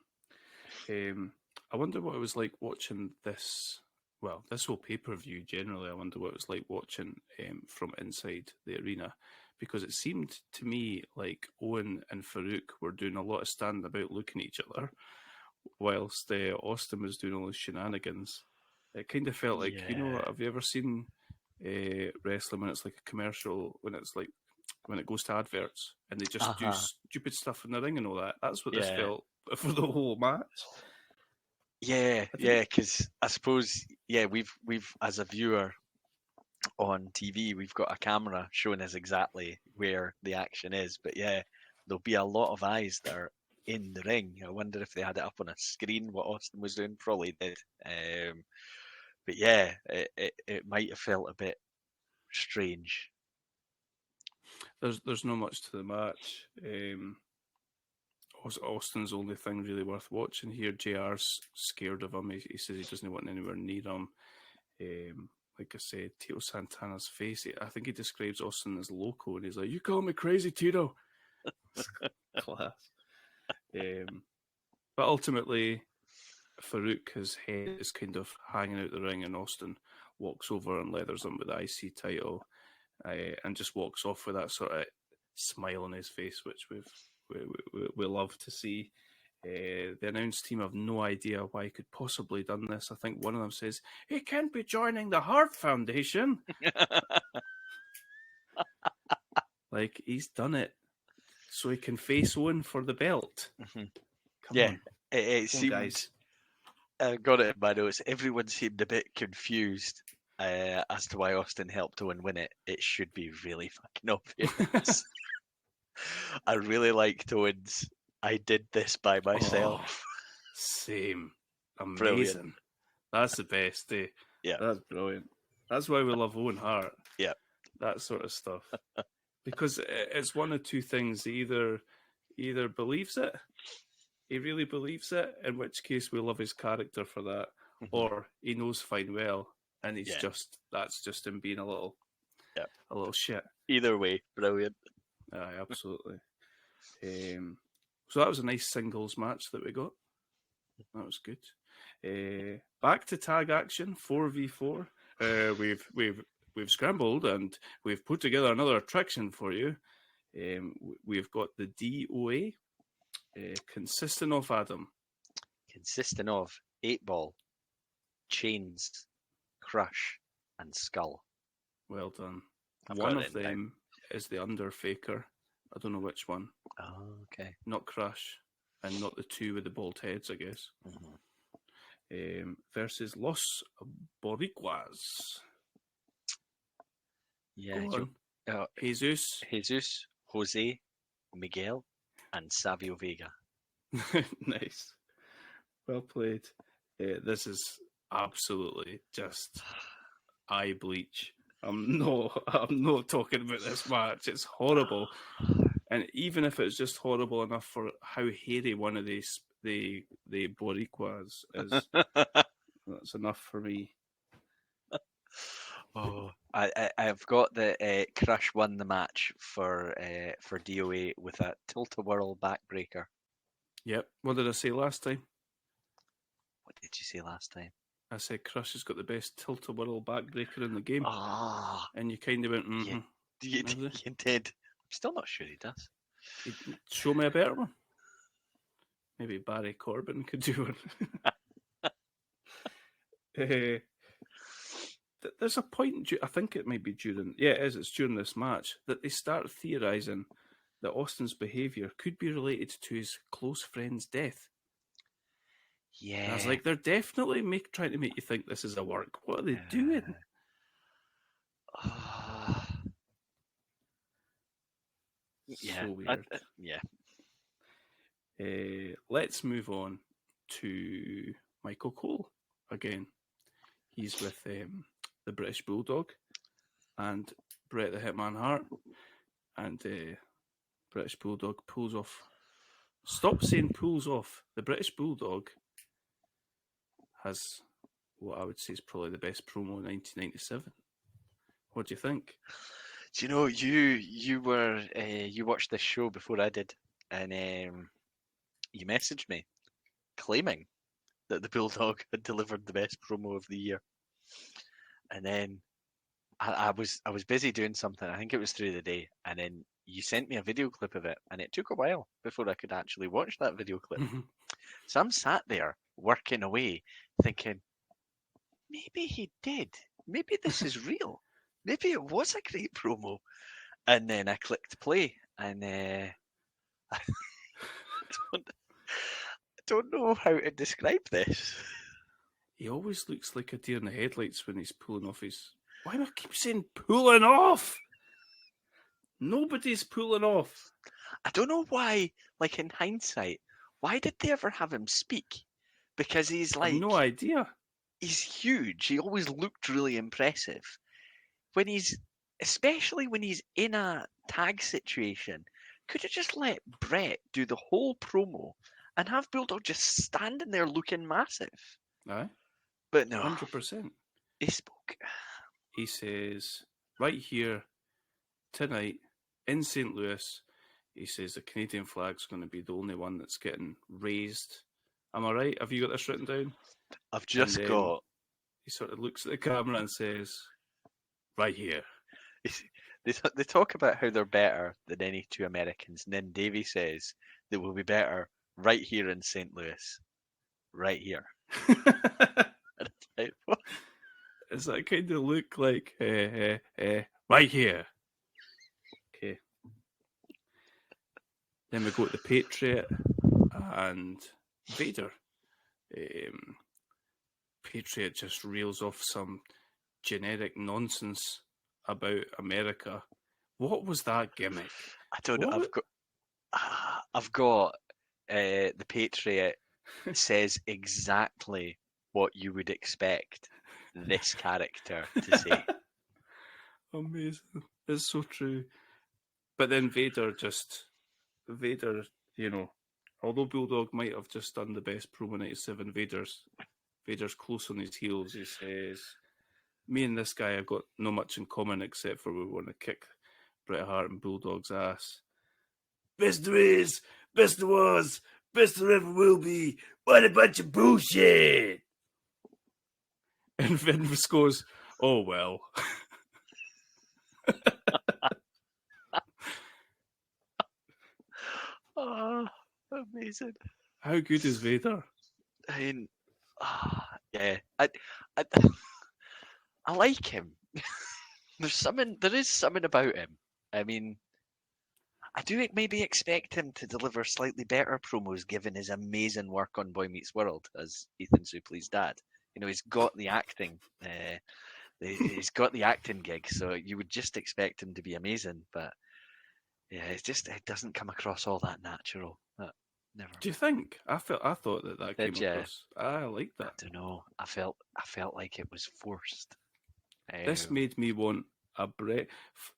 [SPEAKER 5] I wonder what it was like watching this. Well, this whole pay-per-view generally. I wonder what it was like watching from inside the arena, because it seemed to me like Owen and Farouk were doing a lot of standing about looking at each other, whilst Austin was doing all his shenanigans. It kind of felt like, have you ever seen wrestling when it's like a commercial, when it goes to adverts and they just do stupid stuff in the ring and all that? That's what this felt for the whole match.
[SPEAKER 6] Yeah, because I suppose, we've as a viewer on TV, we've got a camera showing us exactly where the action is. But there'll be a lot of eyes there in the ring. I wonder if they had it up on a screen, what Austin was doing. Probably did. But it might have felt a bit strange.
[SPEAKER 5] There's not much to the match. Austin's only thing really worth watching here. JR's scared of him. He says he doesn't want anywhere near him. Like I said, Tito Santana's face, I think he describes Austin as loco, and he's like, "You call me crazy, Tito." Class. But ultimately, Farouk, his head is kind of hanging out the ring, and Austin walks over and leathers him with the IC title, and just walks off with that sort of smile on his face, which we love to see. The announce team have no idea why he could possibly have done this. I think one of them says, "He can't be joining the Heart Foundation." Like, he's done it so he can face Owen for the belt.
[SPEAKER 6] Mm-hmm.
[SPEAKER 5] Come on.
[SPEAKER 6] It seemed,
[SPEAKER 5] guys.
[SPEAKER 6] I got it in my notes. Everyone seemed a bit confused as to why Austin helped Owen win it. It should be really fucking obvious. I really liked Owen's, "I did this by myself."
[SPEAKER 5] Same. Amazing.
[SPEAKER 6] Brilliant.
[SPEAKER 5] That's the best.
[SPEAKER 6] Yeah.
[SPEAKER 5] That's brilliant. That's why we love Owen Hart.
[SPEAKER 6] Yeah.
[SPEAKER 5] That sort of stuff. Because it's one of two things. He either believes it, he really believes it, in which case we love his character for that, or he knows fine well, and he's that's just him being a little shit.
[SPEAKER 6] Either way, brilliant.
[SPEAKER 5] Aye, absolutely. So that was a nice singles match that we got. That was good. Back to tag action, 4v4. We've scrambled and we've put together another attraction for you. We've got the DOA, consisting of, Adam.
[SPEAKER 6] Consisting of 8-Ball, Chains, Crush, and Skull.
[SPEAKER 5] Well done.
[SPEAKER 6] I've
[SPEAKER 5] One
[SPEAKER 6] got it
[SPEAKER 5] of
[SPEAKER 6] written
[SPEAKER 5] them is the Undertaker. I don't know which one.
[SPEAKER 6] Oh, okay.
[SPEAKER 5] Not Crush, and not the two with the bald heads, I guess. Versus Los Boricuas.
[SPEAKER 6] Yeah.
[SPEAKER 5] Jesus,
[SPEAKER 6] Jose, Miguel, and Savio Vega.
[SPEAKER 5] Nice. Well played. This is absolutely just eye bleach. I'm not talking about this match. It's horrible. And even if it's just horrible enough for how hairy one of the Boricuas is, that's enough for me.
[SPEAKER 6] Oh, I've got the Crush won the match for DOA with a tilt-a-whirl backbreaker.
[SPEAKER 5] Yep. What did I say last time?
[SPEAKER 6] What did you say last time?
[SPEAKER 5] I said Crush has got the best tilt-a-whirl backbreaker in the game.
[SPEAKER 6] Ah,
[SPEAKER 5] and you kind of went, mm-hmm.
[SPEAKER 6] You did. I'm still not sure he does.
[SPEAKER 5] Show me a better one. Maybe Barry Corbin could do one. There's a point, I think it might be during, it's during this match, that they start theorising that Austin's behaviour could be related to his close friend's death.
[SPEAKER 6] Yeah.
[SPEAKER 5] And I was like, they're definitely trying to make you think this is a work. What are they doing?
[SPEAKER 6] Yeah.
[SPEAKER 5] So weird.
[SPEAKER 6] Yeah.
[SPEAKER 5] Let's move on to Michael Cole again. He's with the British Bulldog and Bret the Hitman Hart. And British Bulldog pulls off. Stop saying pulls off. The British Bulldog has what I would say is probably the best promo in 1997. What do you think?
[SPEAKER 6] Do you know, you watched this show before I did, and you messaged me claiming that the Bulldog had delivered the best promo of the year. And then I was busy doing something. I think it was through the day, and then you sent me a video clip of it, and it took a while before I could actually watch that video clip. So I'm sat there working away, thinking, maybe he did. Maybe this is real. Maybe it was a great promo. And then I clicked play, and I don't know how to describe this.
[SPEAKER 5] He always looks like a deer in the headlights when he's pulling off his... Why do I keep saying pulling off? Nobody's pulling off.
[SPEAKER 6] I don't know why, like in hindsight, why did they ever have him speak? Because he's like...
[SPEAKER 5] I have no idea.
[SPEAKER 6] He's huge. He always looked really impressive. Especially when he's in a tag situation, could you just let Bret do the whole promo and have Bulldog just standing there looking massive?
[SPEAKER 5] Aye.
[SPEAKER 6] But no.
[SPEAKER 5] 100%.
[SPEAKER 6] He spoke.
[SPEAKER 5] He says, right here, tonight, in St. Louis, he says the Canadian flag's going to be the only one that's getting raised. Am I right? Have you got this written down?
[SPEAKER 6] I've just got...
[SPEAKER 5] He sort of looks at the camera and says, right here.
[SPEAKER 6] They talk about how they're better than any two Americans, and then Davey says they will be better right here in St. Louis. Right here. Like, what?
[SPEAKER 5] Does that kind of look like right here? Okay. Then we go to the Patriot and Vader. Patriot just reels off some generic nonsense about America. What was that gimmick?
[SPEAKER 6] I don't know. I've got the Patriot says exactly what you would expect this character to say.
[SPEAKER 5] Amazing. It's so true. But then Vader, you know, although Bulldog might have just done the best promo 97, Vader's close on his heels. He says, me and this guy have got no much in common except for we want to kick Bret Hart and Bulldog's ass. Best there is, best there was, best there ever will be. What a bunch of bullshit. And Vince goes, oh well.
[SPEAKER 6] Oh, amazing.
[SPEAKER 5] How good is Vader?
[SPEAKER 6] I mean, yeah. I like him. There is something about him. I mean, I do maybe expect him to deliver slightly better promos given his amazing work on Boy Meets World as Ethan Suplee's dad. You know, he's got the acting. He's got the acting gig, so you would just expect him to be amazing. But yeah, it doesn't come across all that natural. Never.
[SPEAKER 5] Do you think? I thought that came across. I like that.
[SPEAKER 6] I don't know. I felt like it was forced.
[SPEAKER 5] This made me want a Bret.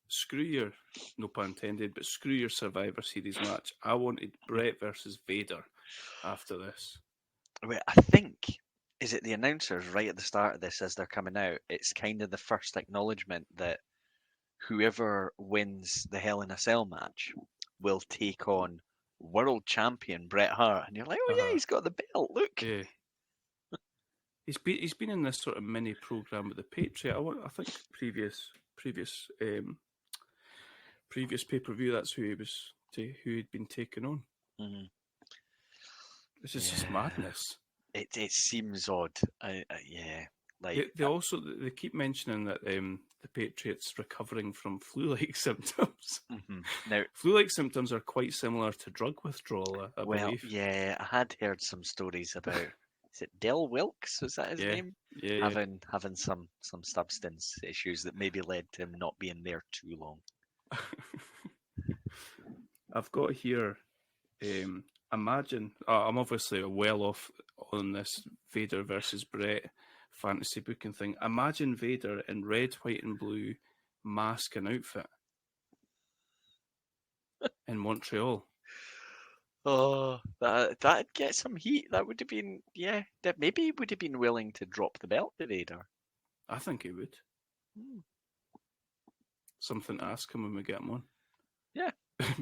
[SPEAKER 5] Screw your, no pun intended, but screw your Survivor Series match. I wanted Bret versus Vader after this.
[SPEAKER 6] Wait, I think, is it the announcers right at the start of this as they're coming out? It's kind of the first acknowledgement that whoever wins the Hell in a Cell match will take on world champion Bret Hart, and you're like, oh yeah, he's got the belt. Look,
[SPEAKER 5] yeah. He's been in this sort of mini program with the Patriot. I think previous pay-per-view. That's who he'd been taken on.
[SPEAKER 6] Mm-hmm.
[SPEAKER 5] This is just madness.
[SPEAKER 6] It seems odd. Yeah, like
[SPEAKER 5] they keep mentioning that the Patriot's recovering from flu-like symptoms.
[SPEAKER 6] Mm-hmm. Now,
[SPEAKER 5] flu-like symptoms are quite similar to drug withdrawal, I believe.
[SPEAKER 6] Yeah, I had heard some stories about. Is it Del Wilkes? Was that his name?
[SPEAKER 5] Yeah.
[SPEAKER 6] Having some substance issues that maybe led to him not being there too long.
[SPEAKER 5] I've got here. imagine. I'm obviously well off on this Vader versus Brett fantasy booking thing. Imagine Vader in red, white, and blue mask and outfit in Montreal.
[SPEAKER 6] Oh, that'd get some heat. That would have been, yeah. That maybe he would have been willing to drop the belt to Vader.
[SPEAKER 5] I think he would. Something to ask him when we get him on.
[SPEAKER 6] Yeah.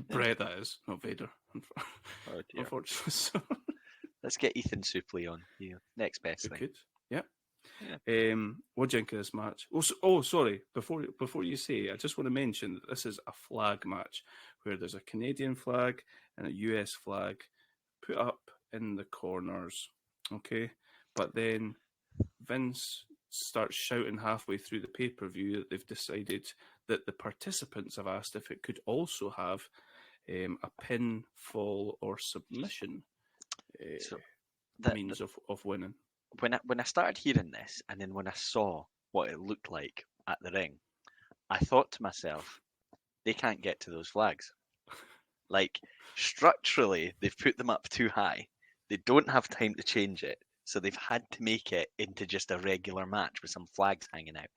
[SPEAKER 5] Brett, that is, not Vader.
[SPEAKER 6] Oh dear.
[SPEAKER 5] Unfortunately, so
[SPEAKER 6] Let's get Ethan Suplee on here. Next best
[SPEAKER 5] we
[SPEAKER 6] thing.
[SPEAKER 5] could. Yeah.
[SPEAKER 6] Yeah.
[SPEAKER 5] What do you think of this match? Oh, sorry. Before you say, I just want to mention that this is a flag match where there's a Canadian flag and a US flag put up in the corners. Okay, but then Vince starts shouting halfway through the pay-per-view that they've decided that the participants have asked if it could also have a pin, fall, or submission
[SPEAKER 6] So
[SPEAKER 5] means of winning.
[SPEAKER 6] when I started hearing this, and then when I saw what it looked like at the ring, I thought to myself, they can't get to those flags. Like, structurally, they've put them up too high. They don't have time to change it, so they've had to make it into just a regular match with some flags hanging out.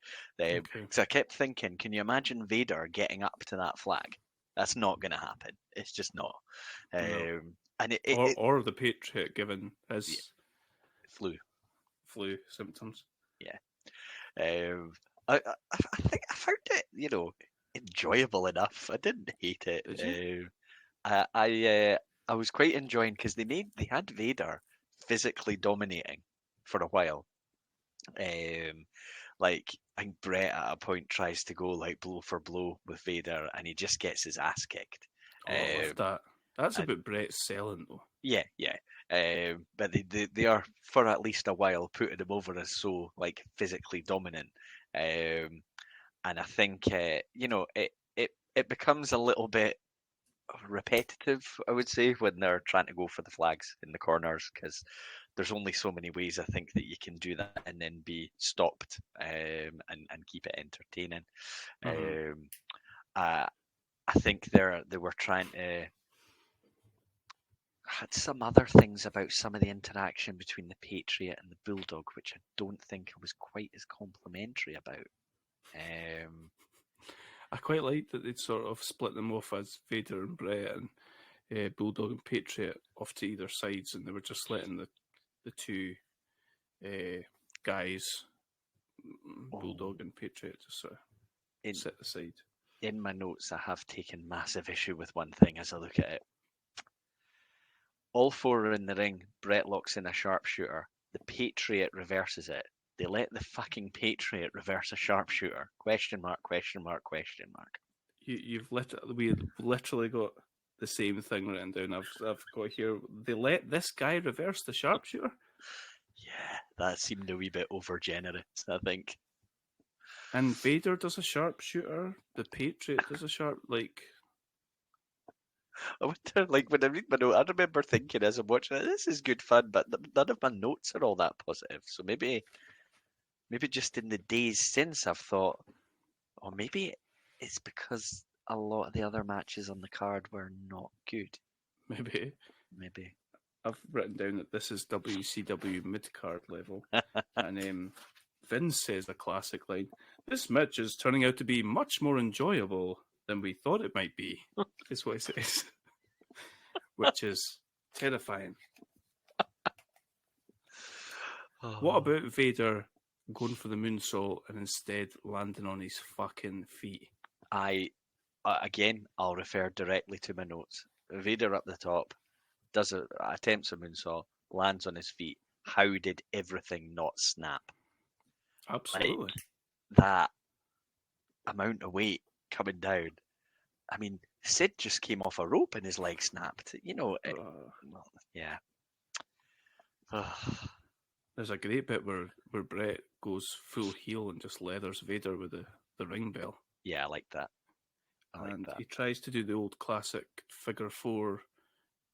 [SPEAKER 5] Okay.
[SPEAKER 6] So I kept thinking, can you imagine Vader getting up to that flag? That's not going to happen. It's just not.
[SPEAKER 5] No.
[SPEAKER 6] And
[SPEAKER 5] Or the Patriot given his
[SPEAKER 6] flu.
[SPEAKER 5] symptoms.
[SPEAKER 6] Yeah. I think I found it, enjoyable enough. I didn't hate it.
[SPEAKER 5] Did you?
[SPEAKER 6] I was quite enjoying because they had Vader physically dominating for a while. Like, I think Brett at a point tries to go like blow for blow with Vader, and he just gets his ass kicked.
[SPEAKER 5] Oh, I love that. That's
[SPEAKER 6] and-
[SPEAKER 5] about Brett selling though.
[SPEAKER 6] Yeah. But they are for at least a while putting him over as so like physically dominant. And I think it becomes a little bit repetitive, I would say, when they're trying to go for the flags in the corners, because there's only so many ways I think that you can do that and then be stopped and keep it entertaining. I think they were trying to had some other things about some of the interaction between the Patriot and the Bulldog, which I don't think I was quite as complimentary about.
[SPEAKER 5] I quite liked that they'd sort of split them off as Vader and Brett and Bulldog and Patriot off to either sides, and they were just letting the two guys, Bulldog and Patriot, just sort of sit aside.
[SPEAKER 6] In my notes, I have taken massive issue with one thing as I look at it. All four are in the ring. Brett locks in a sharpshooter. The Patriot reverses it. They let the fucking Patriot reverse a sharpshooter. Question mark, question mark, question mark.
[SPEAKER 5] We've literally got the same thing written down. I've got here. They let this guy reverse the sharpshooter.
[SPEAKER 6] Yeah, that seemed a wee bit over generous, I think.
[SPEAKER 5] And Vader does a sharpshooter. The Patriot does a sharp
[SPEAKER 6] I wonder, like, when I read my note, I remember thinking as I'm watching it, this is good fun, but none of my notes are all that positive. So maybe just in the days since I've thought, or maybe it's because a lot of the other matches on the card were not good.
[SPEAKER 5] Maybe. I've written down that this is WCW mid-card level. And Vince says a classic line, "This match is turning out to be much more enjoyable than we thought it might be," is what he says. Which is terrifying. What about Vader going for the moonsault and instead landing on his fucking feet?
[SPEAKER 6] I'll refer directly to my notes. Vader up the top, attempts a moonsault, lands on his feet. How did everything not snap?
[SPEAKER 5] Absolutely.
[SPEAKER 6] Like, that amount of weight coming down. I mean, Sid just came off a rope and his leg snapped. Yeah.
[SPEAKER 5] There's a great bit where Brett goes full heel and just leathers Vader with the ring bell.
[SPEAKER 6] Yeah, I like that.
[SPEAKER 5] He tries to do the old classic figure four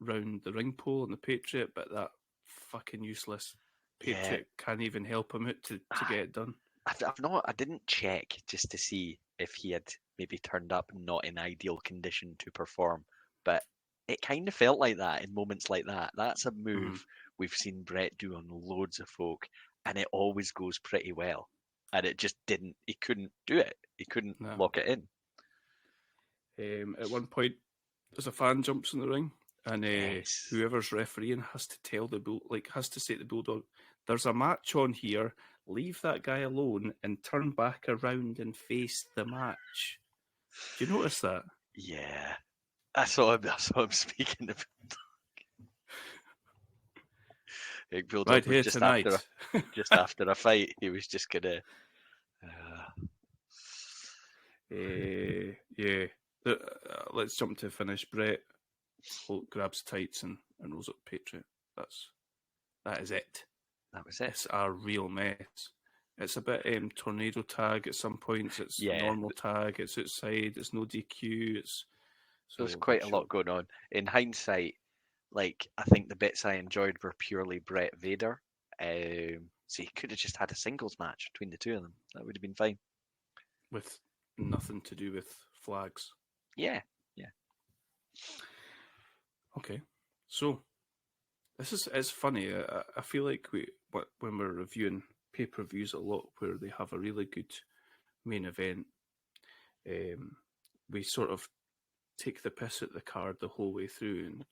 [SPEAKER 5] round the ring pole on the Patriot, but that fucking useless Patriot can't even help him out to get it done.
[SPEAKER 6] I didn't check just to see if he had maybe turned up not in ideal condition to perform, but it kind of felt like that in moments like that. That's a move
[SPEAKER 5] Mhm.
[SPEAKER 6] we've seen Brett do on loads of folk, and it always goes pretty well. And it just didn't. He couldn't do it. He couldn't
[SPEAKER 5] No.
[SPEAKER 6] lock it in.
[SPEAKER 5] At one point, there's a fan jumps in the ring, and
[SPEAKER 6] Yes.
[SPEAKER 5] whoever's refereeing has to tell has to say to the Bulldog, "There's a match on here. Leave that guy alone and turn back around and face the match." Do you notice that?
[SPEAKER 6] Yeah. I saw him speaking to Bulldog
[SPEAKER 5] Right
[SPEAKER 6] was
[SPEAKER 5] here
[SPEAKER 6] just
[SPEAKER 5] tonight.
[SPEAKER 6] after a fight. He was just gonna.
[SPEAKER 5] Yeah. Let's jump to finish. Brett grabs tights and rolls up Patriot. That is it.
[SPEAKER 6] That was it.
[SPEAKER 5] It's a real mess. It's a bit tornado tag at some points. It's normal tag. It's outside. It's no DQ.
[SPEAKER 6] There's quite a lot going on. In hindsight, like I think the bits I enjoyed were purely Brett Vader. So you could have just had a singles match between the two of them. That would have been fine.
[SPEAKER 5] With nothing to do with flags.
[SPEAKER 6] Yeah.
[SPEAKER 5] Okay, so it's funny. I feel like when we're reviewing pay-per-views a lot where they have a really good main event, we sort of take the piss at the card the whole way through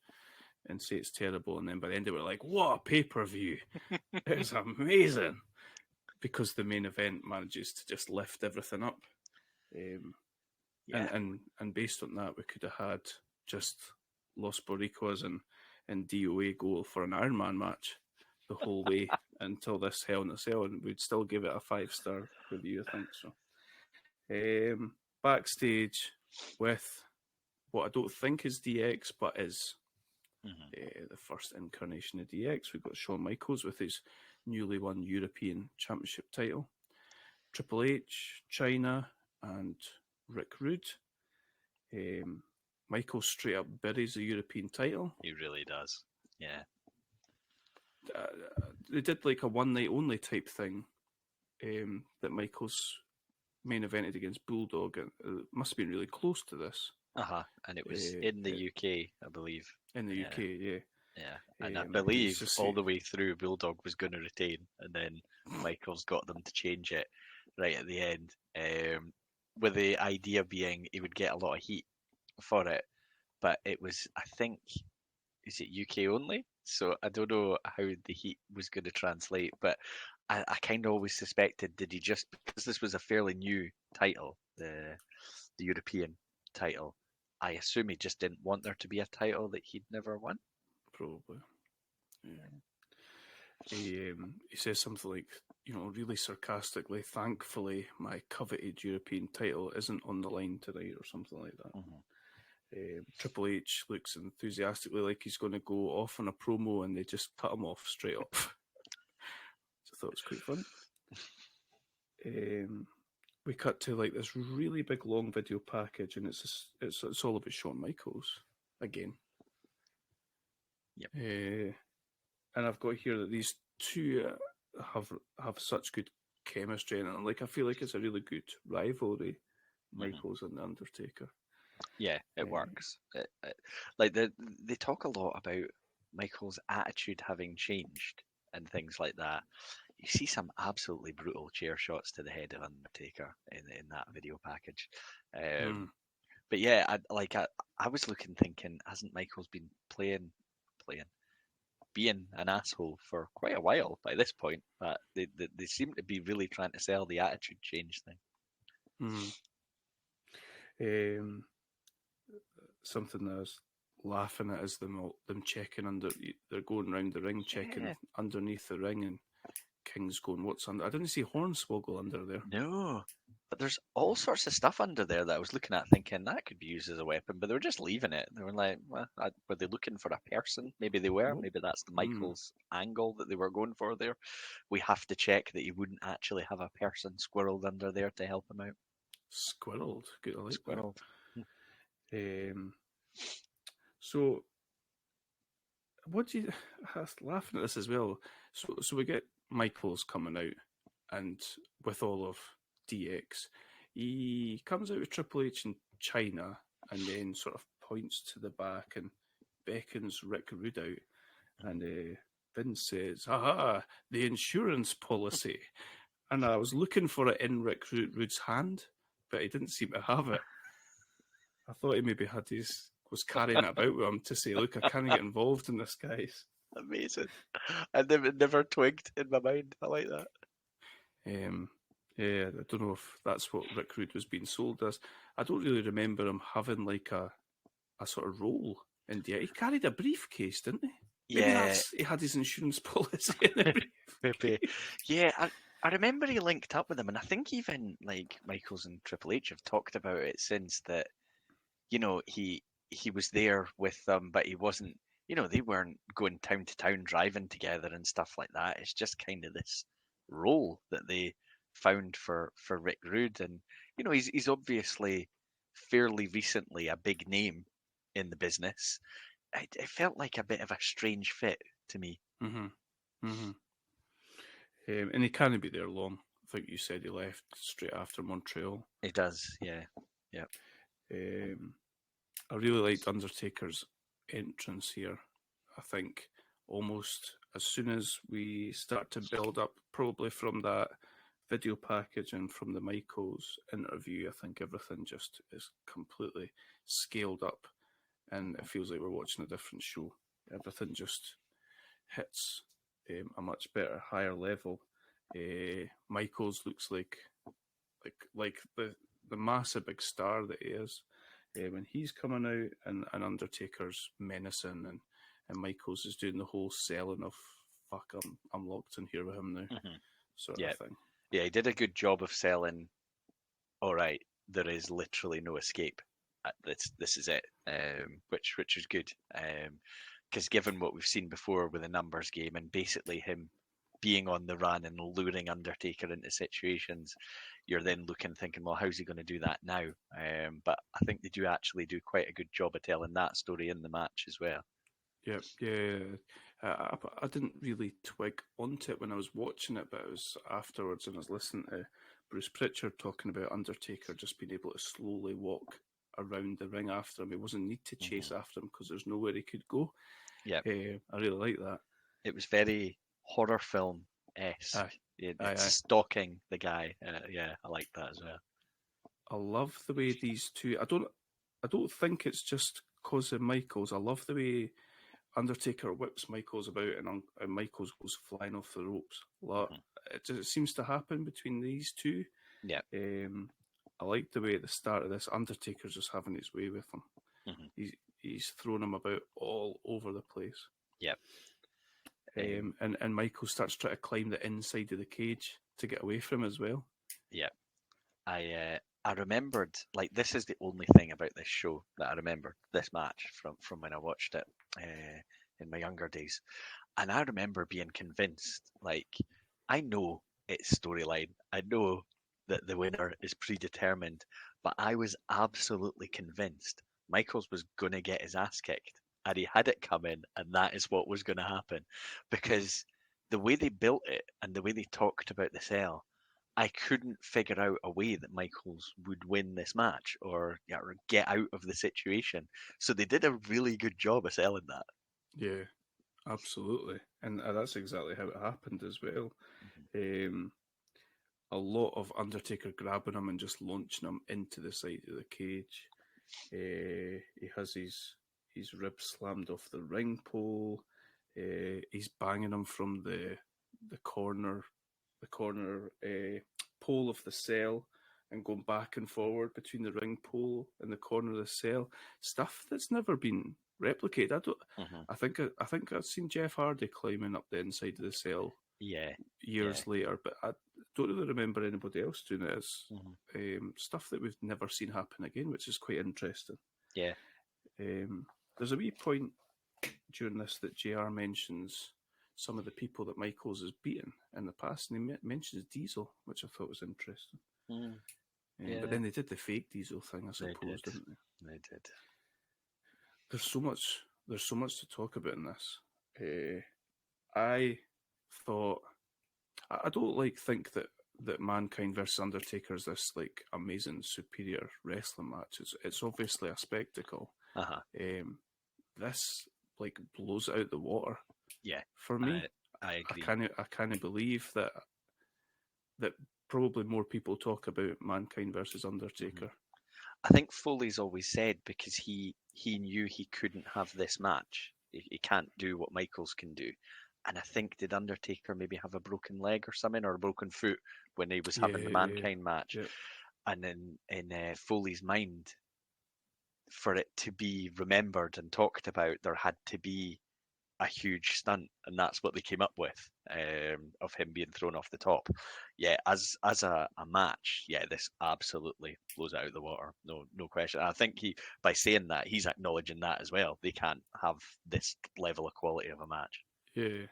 [SPEAKER 5] and say it's terrible, and then by the end of it, we're like, what a pay-per-view. It's amazing, because the main event manages to just lift everything up. And based on that, we could have had just Los Boricos and DOA go for an Iron Man match the whole way until this Hell in a Cell, and we'd still give it a 5-star review, I think so. Backstage with what I don't think is DX, but is the first incarnation of DX. We've got Shawn Michaels with his newly won European Championship title, Triple H, China, and Rick Rude. Michaels straight up buries the European title.
[SPEAKER 6] He really does. Yeah.
[SPEAKER 5] They did like a one night only type thing that Michaels main evented against Bulldog. It must have been really close to this.
[SPEAKER 6] And it was in the UK, I believe.
[SPEAKER 5] In the UK, yeah.
[SPEAKER 6] Yeah, and I believe all the way through Bulldog was going to retain, and then Michaels got them to change it right at the end, with the idea being he would get a lot of heat for it, but it was, I think, is it UK only? So I don't know how the heat was going to translate, but I kind of always suspected, did he just, because this was a fairly new title, the European title, I assume he just didn't want there to be a title that he'd never won.
[SPEAKER 5] Probably. Yeah. He says something like, really sarcastically, "Thankfully, my coveted European title isn't on the line tonight," or something like that. Triple H looks enthusiastically like he's going to go off on a promo, and they just cut him off straight up. So I thought it was quite fun. We cut to like this really big long video package, and it's all about Shawn Michaels again.
[SPEAKER 6] Yep.
[SPEAKER 5] And I've got here that these two have such good chemistry, and I feel like it's a really good rivalry, Michaels and the Undertaker.
[SPEAKER 6] Yeah, it works. Like they talk a lot about Michael's attitude having changed and things like that. You see some absolutely brutal chair shots to the head of Undertaker in that video package. But yeah, I was looking, thinking, hasn't Michaels been being an asshole for quite a while by this point? But they seem to be really trying to sell the attitude change thing.
[SPEAKER 5] Something that I was laughing at is them checking under. They're going around the ring checking underneath the ring, and King's going, "What's under?" I didn't see Hornswoggle under there.
[SPEAKER 6] No, but there's all sorts of stuff under there that I was looking at, thinking that could be used as a weapon, but they were just leaving it. They were like, well, were they looking for a person? Maybe they were. Maybe that's the Michaels angle that they were going for there. We have to check that he wouldn't actually have a person squirreled under there to help him out.
[SPEAKER 5] Squirreled, good. I like
[SPEAKER 6] squirreled.
[SPEAKER 5] So, what do you? I was laughing at this as well. So we get Michaels coming out, and with all of DX, he comes out with Triple H in China, and then sort of points to the back, and beckons Rick Rude out, and Vince says, "Aha, the insurance policy." And I was looking for it in Rick Rude's hand, but he didn't seem to have it. I thought he maybe was carrying it about with him to say, "Look, I can't get involved in this, guys."
[SPEAKER 6] Amazing. I never twigged in my mind. I like that.
[SPEAKER 5] Yeah, I don't know if that's what Rick Rude was being sold as. I don't really remember him having like a sort of role in the. He carried a briefcase, didn't he? Maybe he had his insurance policy in the briefcase.
[SPEAKER 6] Maybe. Yeah, I remember he linked up with them, and I think even like Michaels and Triple H have talked about it since that. He was there with them, but he wasn't. They weren't going town to town driving together and stuff like that. It's just kind of this role that they found for Rick Rude, and he's obviously fairly recently a big name in the business. It felt like a bit of a strange fit to me.
[SPEAKER 5] And he can't be there long. I think you said he left straight after Montreal.
[SPEAKER 6] He does, yeah.
[SPEAKER 5] I really liked Undertaker's entrance here. I think almost as soon as we start to build up, probably from that video package and from the Michaels interview, I think everything just is completely scaled up, and it feels like we're watching a different show. Everything just hits a much better, higher level. Michaels looks like the massive big star that he is. When he's coming out, and Undertaker's menacing, and Michaels is doing the whole selling of "fuck, I'm locked in here with him now," sort of thing.
[SPEAKER 6] Yeah, he did a good job of selling. All right, there is literally no escape. This is it, which is good. Because given what we've seen before with the numbers game, and basically him being on the run and luring Undertaker into situations, you're then thinking, well, how's he going to do that now? But I think they do actually do quite a good job of telling that story in the match as well.
[SPEAKER 5] Yeah. I didn't really twig onto it when I was watching it, but it was afterwards, and I was listening to Bruce Pritchard talking about Undertaker just being able to slowly walk around the ring after him. He wasn't need to chase after him because there's nowhere he could go. Yeah, I really like that.
[SPEAKER 6] It was very horror film-esque. Stalking the guy. I like that as well.
[SPEAKER 5] I love the way these two. I don't think it's just because of Michaels. I love the way Undertaker whips Michaels about, and Michaels goes flying off the ropes. It seems to happen between these two.
[SPEAKER 6] Yeah.
[SPEAKER 5] I like the way at the start of this, Undertaker's just having his way with him. He's throwing him about all over the place.
[SPEAKER 6] Yeah.
[SPEAKER 5] And Michael starts trying to climb the inside of the cage to get away from him as well.
[SPEAKER 6] Yeah. I remembered, like, this is the only thing about this show that I remember, this match from when I watched it in my younger days. And I remember being convinced, like, I know it's storyline. I know that the winner is predetermined, but I was absolutely convinced Michaels was going to get his ass kicked. And he had it coming, and that is what was going to happen. Because the way they built it and the way they talked about the sell, I couldn't figure out a way that Michaels would win this match or get out of the situation. So they did a really good job of selling that.
[SPEAKER 5] Yeah, absolutely. And that's exactly how it happened as well. A lot of Undertaker grabbing him and just launching him into the side of the cage. He has his ribs slammed off the ring pole. He's banging him from the corner pole of the cell and going back and forward between the ring pole and the corner of the cell. Stuff that's never been replicated. I think I've seen Jeff Hardy climbing up the inside of the cell. Years later, but I don't really remember anybody else doing it. It's stuff that we've never seen happen again, which is quite interesting.
[SPEAKER 6] Yeah.
[SPEAKER 5] There's a wee point during this that JR mentions some of the people that Michaels has beaten in the past, and he mentions Diesel, which I thought was interesting. But then they did the fake Diesel thing, I suppose, didn't they?
[SPEAKER 6] They did.
[SPEAKER 5] There's so much to talk about in this. I thought I don't think that Mankind versus Undertaker is this like amazing superior wrestling match. It's obviously a spectacle. this like blows it out the water.
[SPEAKER 6] Yeah,
[SPEAKER 5] For me,
[SPEAKER 6] I agree.
[SPEAKER 5] I can't believe that probably more people talk about Mankind versus Undertaker.
[SPEAKER 6] I think Foley's always said because he knew he couldn't have this match. He can't do what Michaels can do. And I think, did Undertaker maybe have a broken leg or something, or a broken foot when he was having the Mankind match?
[SPEAKER 5] Yeah.
[SPEAKER 6] And in Foley's mind, for it to be remembered and talked about, there had to be a huge stunt, and that's what they came up with, of him being thrown off the top. Yeah, as a match, yeah, this absolutely blows it out of the water, no question. I think by saying that, he's acknowledging that as well. They can't have this level of quality of a match.
[SPEAKER 5] Yeah.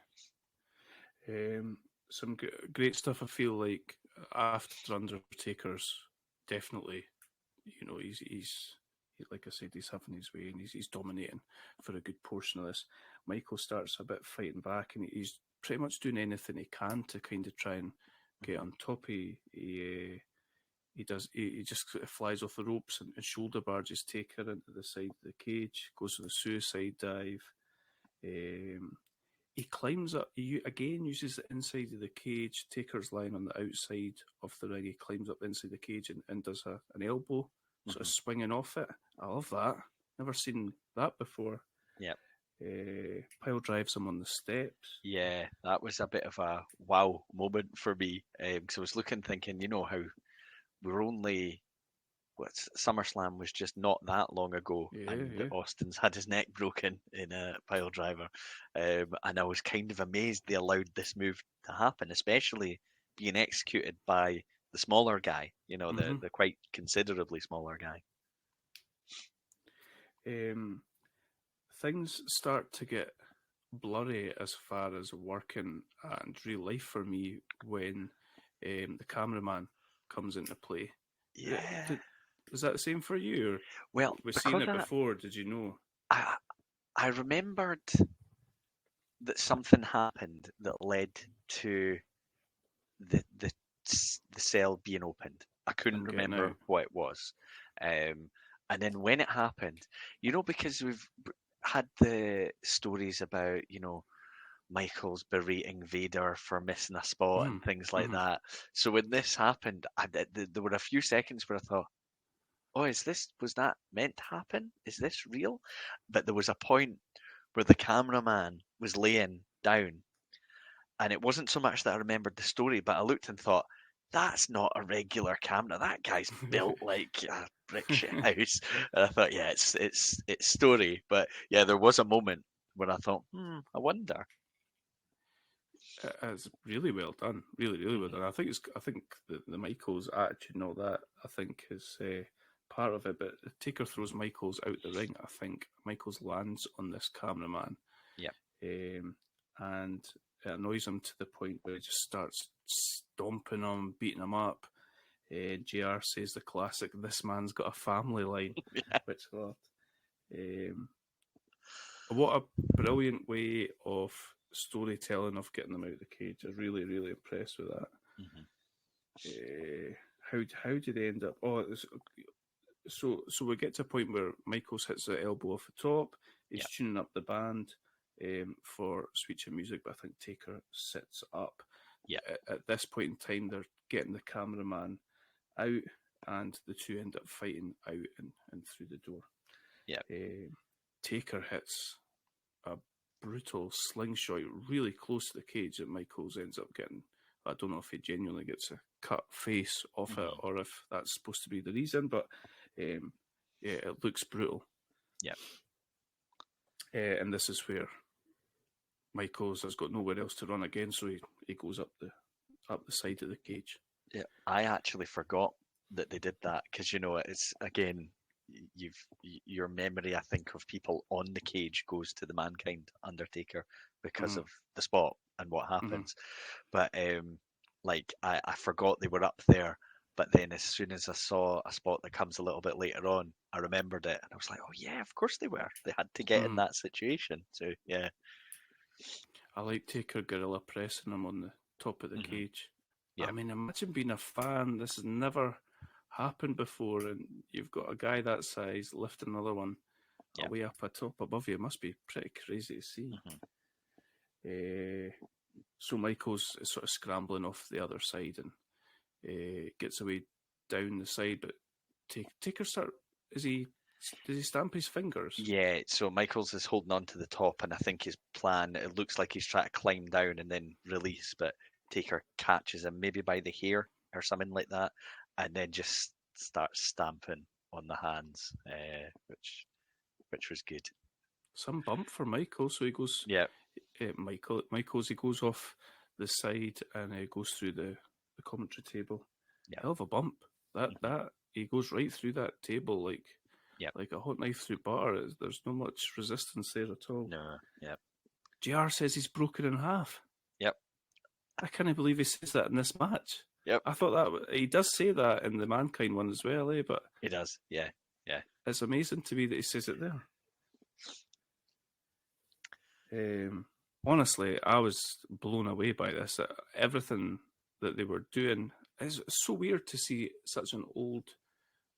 [SPEAKER 5] Some great stuff. I feel like after Undertaker's definitely, he's like I said, he's having his way and he's dominating for a good portion of this. Michael starts a bit fighting back and he's pretty much doing anything he can to kind of try and get on top. He just flies off the ropes and shoulder barges Taker into the side of the cage, goes to the suicide dive. He climbs up, he again uses the inside of the cage. Taker's lying on the outside of the ring. He climbs up inside the cage and does an elbow, sort of swinging off it. I love that. Never seen that before.
[SPEAKER 6] Yeah.
[SPEAKER 5] Pile drives him on the steps.
[SPEAKER 6] Yeah, that was a bit of a wow moment for me. Because I was thinking, how we're only... SummerSlam was just not that long ago, and Austin's had his neck broken in a pile driver, and I was kind of amazed they allowed this move to happen, especially being executed by the smaller guy, the quite considerably smaller guy.
[SPEAKER 5] Things start to get blurry as far as working and real life for me when the cameraman comes into play.
[SPEAKER 6] Yeah.
[SPEAKER 5] Is that the same for you? Or
[SPEAKER 6] well,
[SPEAKER 5] we've seen it before. Did you know?
[SPEAKER 6] I remembered that something happened that led to the cell being opened. I couldn't remember what it was. And then when it happened, because we've had the stories about, Michaels berating Vader for missing a spot and things like that. So when this happened, there were a few seconds where I thought, oh, was that meant to happen? Is this real? But there was a point where the cameraman was laying down, and it wasn't so much that I remembered the story, but I looked and thought, that's not a regular camera. That guy's built like a brick shit house. And I thought, yeah, it's story. But yeah, there was a moment where I thought, I wonder.
[SPEAKER 5] It's really well done, really, really well done. I think the Michaels attitude and all that, I think, is part of it. But Taker throws Michaels out the ring. I think Michaels lands on this cameraman.
[SPEAKER 6] Yeah.
[SPEAKER 5] And it annoys him to the point where he just starts stomping him, beating him up. JR says the classic, "This man's got a family" line, which I loved. What a brilliant way of storytelling of getting them out of the cage. I was really, really impressed with that. How did they end up? So we get to a point where Michaels hits the elbow off the top. He's tuning up the band for Sweet Chin Music, but I think Taker sits up.
[SPEAKER 6] Yeah.
[SPEAKER 5] At this point in time, they're getting the cameraman out, and the two end up fighting out and through the door.
[SPEAKER 6] Yeah.
[SPEAKER 5] Taker hits a brutal slingshot really close to the cage that Michaels ends up getting. I don't know if he genuinely gets a cut face off it or if that's supposed to be the reason, but it looks brutal.
[SPEAKER 6] Yeah.
[SPEAKER 5] And this is where Michaels has got nowhere else to run again, so he goes up the side of the cage.
[SPEAKER 6] Yeah, I actually forgot that they did that because it's again, your memory, I think, of people on the cage goes to the Mankind Undertaker because of the spot and what happens. But I forgot they were up there. But then as soon as I saw a spot that comes a little bit later on, I remembered it and I was like, oh yeah, of course they were. They had to get in that situation. So yeah.
[SPEAKER 5] I like Taker gorilla pressing him on the top of the cage.
[SPEAKER 6] Yeah.
[SPEAKER 5] I mean, imagine being a fan. This has never happened before, and you've got a guy that size lifting another one.
[SPEAKER 6] Yep.
[SPEAKER 5] way up atop above you. It must be pretty crazy to see. So Michaels is sort of scrambling off the other side and gets away down the side, but Taker does he stamp his fingers?
[SPEAKER 6] Yeah, so Michaels is holding on to the top, and I think his plan, it looks like he's trying to climb down and then release, but Taker catches him maybe by the hair or something like that, and then just starts stamping on the hands, which was good.
[SPEAKER 5] Some bump for Michael, so he goes.
[SPEAKER 6] Yeah,
[SPEAKER 5] Michaels, he goes off the side and goes through the commentary table.
[SPEAKER 6] Yeah.
[SPEAKER 5] Hell of a bump. That he goes right through that table like a hot knife through butter. There's not much resistance there at all.
[SPEAKER 6] no, yeah,
[SPEAKER 5] JR says he's broken in half.
[SPEAKER 6] Yep.
[SPEAKER 5] I can't believe he says that in this match.
[SPEAKER 6] Yep.
[SPEAKER 5] I thought that he does say that in the Mankind one as well, but
[SPEAKER 6] he does. Yeah.
[SPEAKER 5] it's amazing to me that he says it there. Honestly, I was blown away by this. Everything that they were doing is so weird to see such an old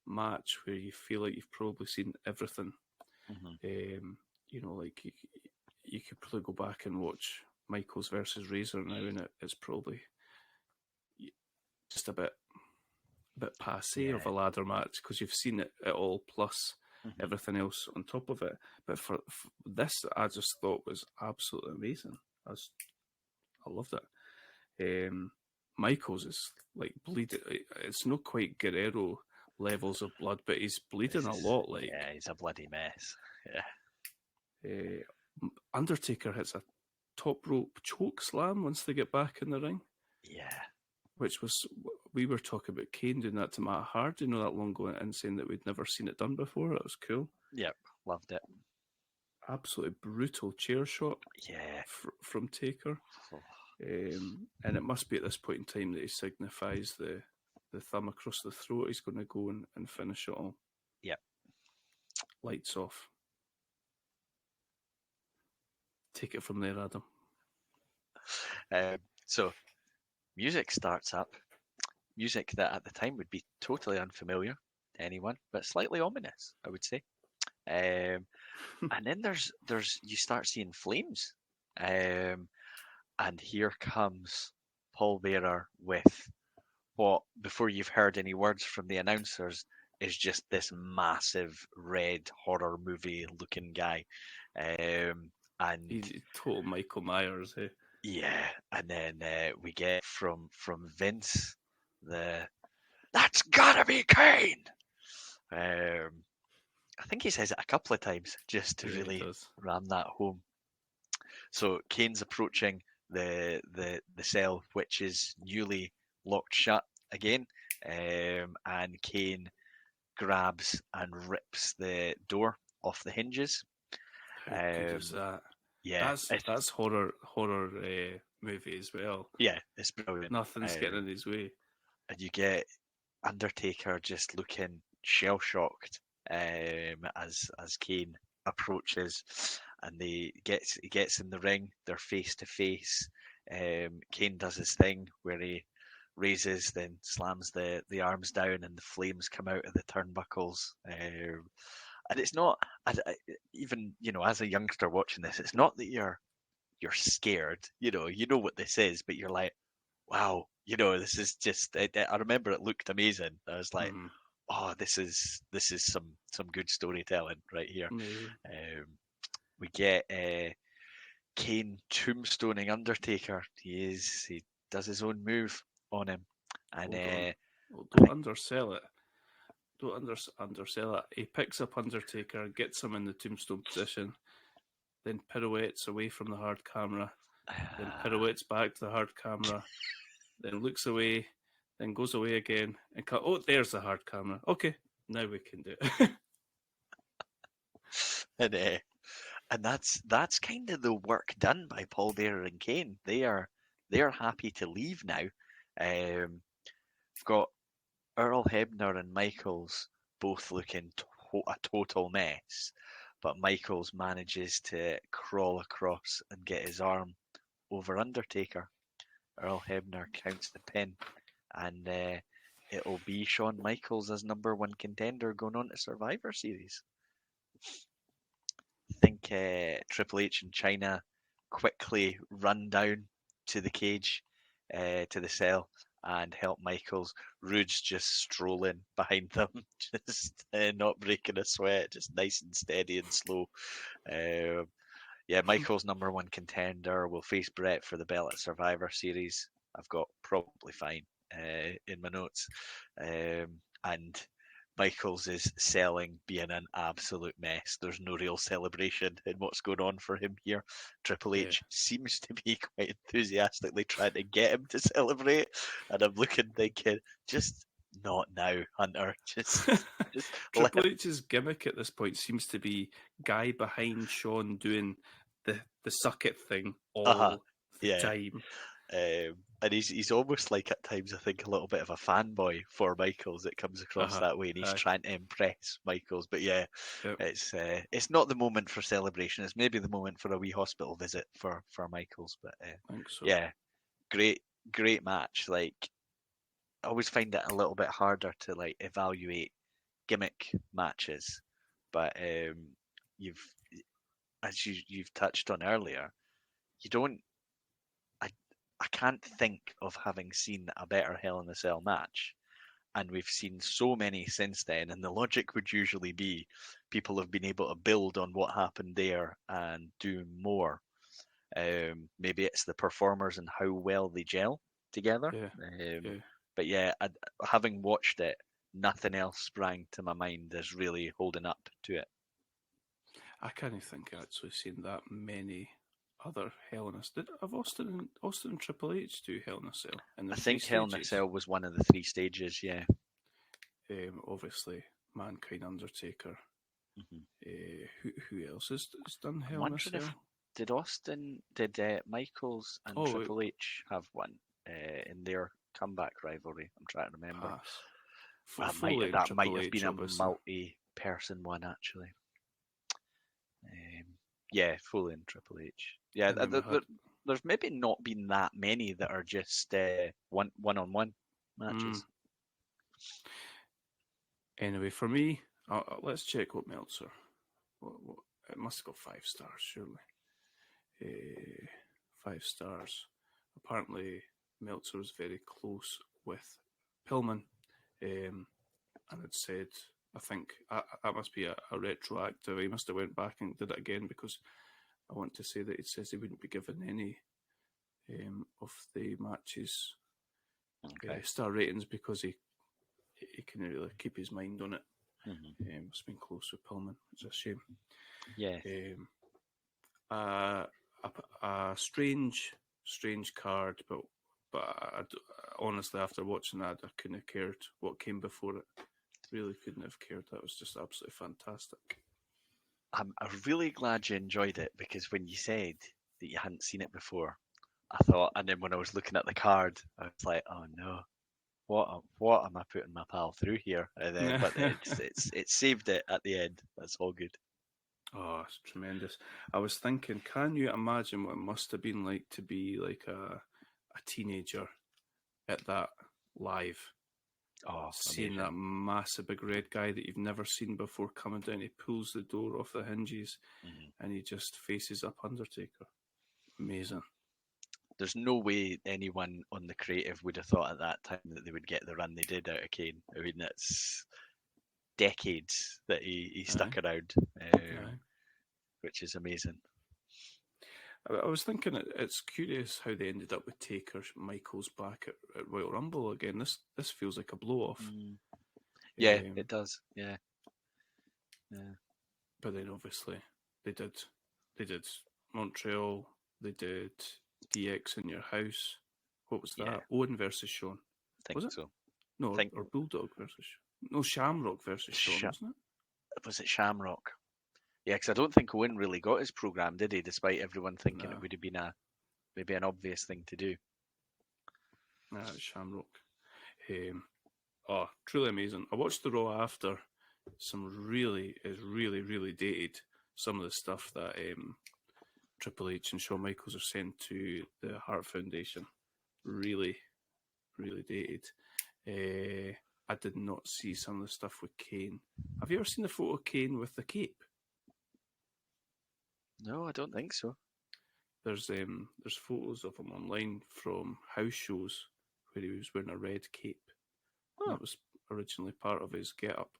[SPEAKER 5] match where you feel like you've probably seen everything. Like you could probably go back and watch Michaels versus Razor now, and it's probably just a bit passé of a ladder match because you've seen it all plus everything else on top of it. But for this, I just thought was absolutely amazing. I loved it. Michaels is like bleeding. It's not quite Guerrero levels of blood, but he's bleeding a lot.
[SPEAKER 6] Yeah, he's a bloody mess. Yeah.
[SPEAKER 5] Undertaker hits a top rope choke slam once they get back in the ring.
[SPEAKER 6] Yeah.
[SPEAKER 5] Which was, we were talking about Kane doing that to Matt Hardy not that long ago and saying that we'd never seen it done before. That was cool.
[SPEAKER 6] Yep, loved it.
[SPEAKER 5] Absolutely brutal chair shot.
[SPEAKER 6] Yeah.
[SPEAKER 5] From Taker. And it must be at this point in time that he signifies the thumb across the throat. He's going to go and finish it all.
[SPEAKER 6] Yep.
[SPEAKER 5] Lights off. Take it from there, Adam.
[SPEAKER 6] So, music starts up. Music that at the time would be totally unfamiliar to anyone, but slightly ominous, I would say. And then there's you start seeing flames. And here comes Paul Bearer with what, before you've heard any words from the announcers, is just this massive red horror movie looking guy. And
[SPEAKER 5] he's total Michael Myers, eh?
[SPEAKER 6] Yeah, and then we get from Vince that's gotta be Kane. I think he says it a couple of times just to really ram that home. So Kane's approaching the cell, which is newly locked shut again, and Kane grabs and rips the door off the hinges.
[SPEAKER 5] How good is that?
[SPEAKER 6] Yeah,
[SPEAKER 5] that's horror movie as well.
[SPEAKER 6] Yeah, it's brilliant.
[SPEAKER 5] Nothing's getting in his way.
[SPEAKER 6] And you get Undertaker just looking shell shocked as Kane approaches, and he gets in the ring. They're face to face. Kane does his thing where he raises, then slams the arms down, and the flames come out of the turnbuckles. And it's not, even, as a youngster watching this, it's not that you're scared, you know what this is, but you're like, wow, this is just, I remember it looked amazing. I was like, oh, this is some good storytelling right here. We get Kane tombstoning Undertaker. He does his own move on him. And
[SPEAKER 5] don't undersell it. Don't undersell it. He picks up Undertaker, gets him in the tombstone position, then pirouettes away from the hard camera, then pirouettes back to the hard camera, then looks away, then goes away again, and there's the hard camera. Okay, now we can do
[SPEAKER 6] it. And that's kind of the work done by Paul Bearer and Kane. They are happy to leave now. We've got Earl Hebner and Michaels both looking a total mess, but Michaels manages to crawl across and get his arm over Undertaker. Earl Hebner counts the pin, and it'll be Shawn Michaels as #1 contender going on to Survivor Series. think Triple H and China quickly run down to the cage, to the cell, and help Michaels. Rude's just strolling behind them, just not breaking a sweat, just nice and steady and slow. Yeah, Michaels, #1 contender, will face Brett for the belt at Survivor Series. I've got probably fine in my notes. And Michaels is selling being an absolute mess. There's no real celebration in what's going on for him here. Triple H seems to be quite enthusiastically trying to get him to celebrate, and I'm looking thinking, just not now, Hunter. Just let
[SPEAKER 5] Triple H's gimmick at this point seems to be guy behind Shawn doing the suck it thing all the
[SPEAKER 6] yeah.
[SPEAKER 5] time.
[SPEAKER 6] And he's almost like at times, I think, a little bit of a fanboy for Michaels. It comes across that way, and he's trying to impress Michaels. But yeah, it's not the moment for celebration. It's maybe the moment for a wee hospital visit for Michaels. But
[SPEAKER 5] I think so.
[SPEAKER 6] yeah, great match. Like, I always find it a little bit harder to like evaluate gimmick matches, but as you've touched on earlier, you don't. I can't think of having seen a better Hell in a Cell match, and we've seen so many since then. And the logic would usually be people have been able to build on what happened there and do more. Maybe it's the performers and how well they gel together. But yeah, having watched it, nothing else sprang to my mind as really holding up to it.
[SPEAKER 5] I can't think I've actually seen that many other Hell in a Cell. Have Austin and Triple H do Hell in a Cell?
[SPEAKER 6] I think Hell in a Cell was one of the 3 stages, yeah.
[SPEAKER 5] Obviously, Mankind, Undertaker. Who else has done Hell in a Cell?
[SPEAKER 6] Did Michaels and Triple H have one in their comeback rivalry? I'm trying to remember. That might have been a multi-person one, actually. Yeah, Foley and Triple H. Yeah, there's maybe not been that many that are just one-on-one matches.
[SPEAKER 5] Anyway, for me, let's check what Meltzer. It must have got 5 stars, surely. 5 stars. Apparently, Meltzer was very close with Pillman, and had said, I think that must be a retroactive. He must have went back and did it again, because I want to say that he says he wouldn't be given any of the matches star ratings because he couldn't really keep his mind on it. Must have been close with Pillman. It's a shame.
[SPEAKER 6] Yeah.
[SPEAKER 5] A strange card, but honestly, after watching that, I couldn't have cared what came before it. Really couldn't have cared. That was just absolutely fantastic.
[SPEAKER 6] I'm really glad you enjoyed it, because when you said that you hadn't seen it before, I thought, and then when I was looking at the card, I was like, oh no, what am I putting my pal through here? And then, but it saved it at the end. That's all good.
[SPEAKER 5] Oh, it's tremendous. I was thinking, can you imagine what it must have been like to be like a teenager at that live?
[SPEAKER 6] Oh,
[SPEAKER 5] seeing
[SPEAKER 6] amazing.
[SPEAKER 5] that massive big red guy that you've never seen before coming down, he pulls the door off the hinges and he just faces up Undertaker. Amazing. There's
[SPEAKER 6] no way anyone on the creative would have thought at that time that they would get the run they did out of Kane. I mean, it's decades that he stuck around, which is amazing.
[SPEAKER 5] I was thinking it's curious how they ended up with Taker Michaels back at Royal Rumble again. This feels like a blow-off.
[SPEAKER 6] Yeah, it does. Yeah.
[SPEAKER 5] But then obviously they did Montreal. They did DX in your house. What was that?
[SPEAKER 6] Yeah.
[SPEAKER 5] Owen versus Shawn.
[SPEAKER 6] Was it so?
[SPEAKER 5] No, or Bulldog versus Shawn. No, Shamrock versus Shawn, wasn't it?
[SPEAKER 6] Was it Shamrock? Yeah, because I don't think Owen really got his program, did he? Despite everyone thinking it would have been maybe an obvious thing to do.
[SPEAKER 5] Nah, it's Shamrock. Truly amazing. I watched the Raw after. Some really dated. Some of the stuff that Triple H and Shawn Michaels are sent to the Hart Foundation. Really dated. I did not see some of the stuff with Kane. Have you ever seen the photo of Kane with the cape?
[SPEAKER 6] No, I don't think so.
[SPEAKER 5] There's photos of him online from house shows where he was wearing a red cape.
[SPEAKER 6] Oh.
[SPEAKER 5] That was originally part of his get-up.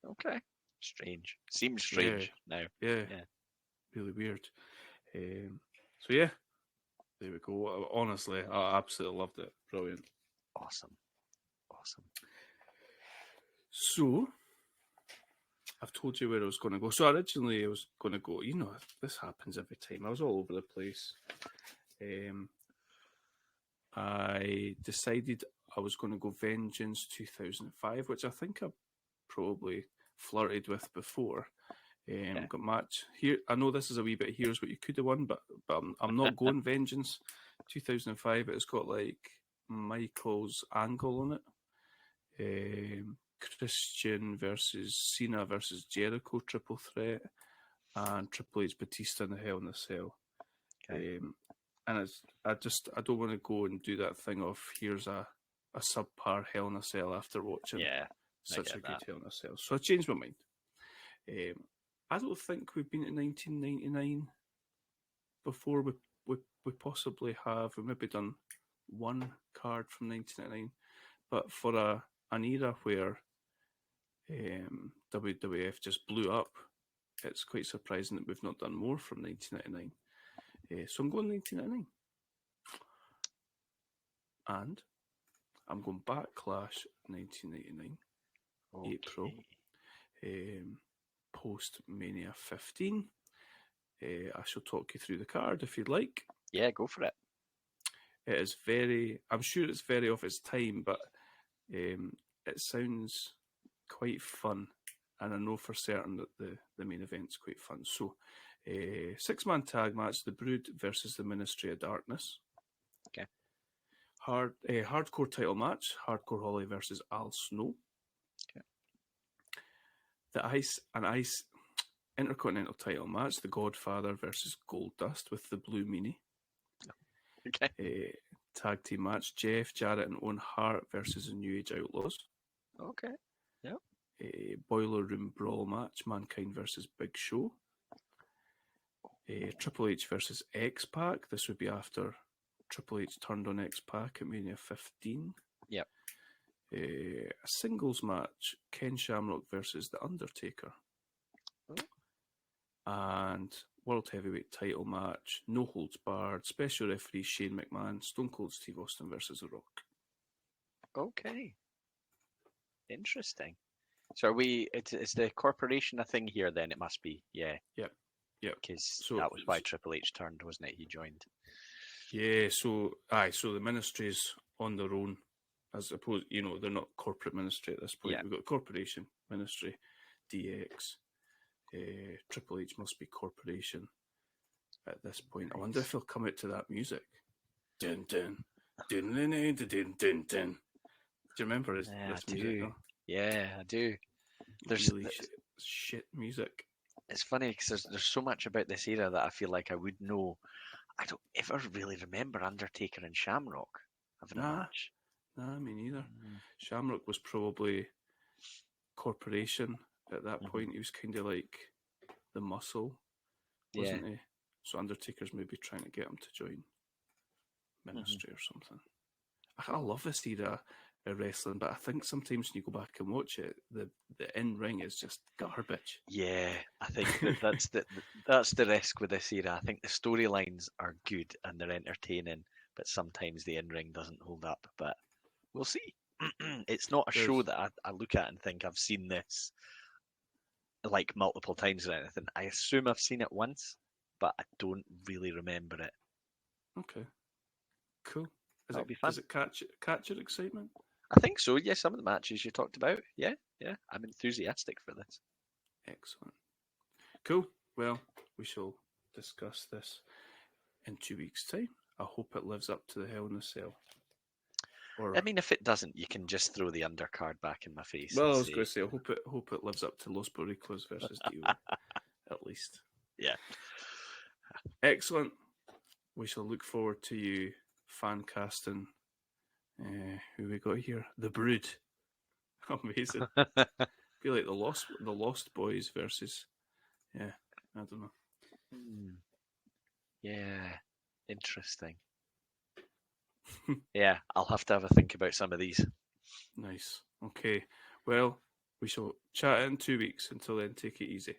[SPEAKER 6] Okay. Strange. Seems strange now.
[SPEAKER 5] Yeah. Really weird. So yeah, there we go. Honestly, I absolutely loved it. Brilliant.
[SPEAKER 6] Awesome.
[SPEAKER 5] So, I've told you where I was going to go. So originally I was going to go, this happens every time. I was all over the place. I decided I was going to go Vengeance 2005, which I think I probably flirted with before. Got match here. I know this is a wee bit. Here's what you could have won, but I'm not going Vengeance 2005. It's got like Michaels Angle on it. Christian versus Cena versus Jericho triple threat, and Triple H Batista in the Hell in a Cell.
[SPEAKER 6] Okay.
[SPEAKER 5] And I don't want to go and do that thing of here's a subpar Hell in a Cell after watching such a good Hell in a Cell. So I changed my mind. I don't think we've been to 1999 before. We possibly have. We've maybe done one card from 1999, but for an era where WWF just blew up, it's quite surprising that we've not done more from 1999. So I'm going 1999. And I'm going Backlash 1999, April, post-Mania 15. I shall talk you through the card if you'd like.
[SPEAKER 6] Yeah, go for it.
[SPEAKER 5] It is I'm sure it's very off its time, but it sounds quite fun. And I know for certain that the main event's quite fun. So, 6-man tag match, The Brood versus the Ministry of Darkness.
[SPEAKER 6] Okay.
[SPEAKER 5] Hardcore title match, Hardcore Holly versus Al Snow.
[SPEAKER 6] Okay.
[SPEAKER 5] The Ice Intercontinental title match, The Godfather versus Goldust with the Blue Meanie.
[SPEAKER 6] Okay.
[SPEAKER 5] Tag team match, Jeff Jarrett and Owen Hart versus the New Age Outlaws.
[SPEAKER 6] Okay. Yep.
[SPEAKER 5] Boiler Room Brawl match, Mankind versus Big Show. Triple H versus X-Pac. This would be after Triple H turned on X-Pac at Mania 15.
[SPEAKER 6] Yep.
[SPEAKER 5] A singles match, Ken Shamrock versus The Undertaker. And World Heavyweight title match, No Holds Barred, special referee Shane McMahon, Stone Cold Steve Austin versus The Rock.
[SPEAKER 6] Okay. Interesting. So it's the corporation a thing here then? It must be, yeah.
[SPEAKER 5] Yep.
[SPEAKER 6] Because that was why Triple H turned, wasn't it? He joined.
[SPEAKER 5] Yeah, so the ministry's on their own. As opposed, they're not corporate ministry at this point.
[SPEAKER 6] Yeah.
[SPEAKER 5] We've got corporation, ministry, DX. Triple H must be corporation at this point. I wonder if he'll come out to that music. Dun dun dun dun dun dun dun dun. Do you remember this music? No?
[SPEAKER 6] Yeah, I do. There's
[SPEAKER 5] really shit music.
[SPEAKER 6] It's funny because there's so much about this era that I feel like I would know. I don't ever really remember Undertaker and Shamrock having a match.
[SPEAKER 5] Nah, me neither. Shamrock was probably corporation at that point. He was kind of like the muscle, wasn't he? So Undertaker's maybe trying to get him to join ministry or something. I love this era of wrestling, but I think sometimes when you go back and watch it, the in-ring is just garbage.
[SPEAKER 6] Yeah, I think that's the risk with this era. I think the storylines are good and they're entertaining, but sometimes the in-ring doesn't hold up. But we'll see. It's not a show that I look at and think I've seen this like multiple times or anything. I assume I've seen it once, but I don't really remember it.
[SPEAKER 5] Okay, cool.
[SPEAKER 6] That'll be fun.
[SPEAKER 5] Does it catch your excitement?
[SPEAKER 6] I think so. Yeah, some of the matches you talked about. Yeah. I'm enthusiastic for this.
[SPEAKER 5] Excellent. Cool. Well, we shall discuss this in 2 weeks' time. I hope it lives up to the Hell in a Cell.
[SPEAKER 6] I mean, if it doesn't, you can just throw the undercard back in my face.
[SPEAKER 5] Well, I was going to say, I hope it lives up to Los Boricos versus Dio, at least.
[SPEAKER 6] Yeah.
[SPEAKER 5] Excellent. We shall look forward to you fan casting. Who we got here? The Brood. Amazing. Be like the Lost Boys versus. Yeah, I don't know.
[SPEAKER 6] Yeah, interesting. Yeah, I'll have to have a think about some of these.
[SPEAKER 5] Nice. Okay. Well, we shall chat in 2 weeks. Until then, take it easy.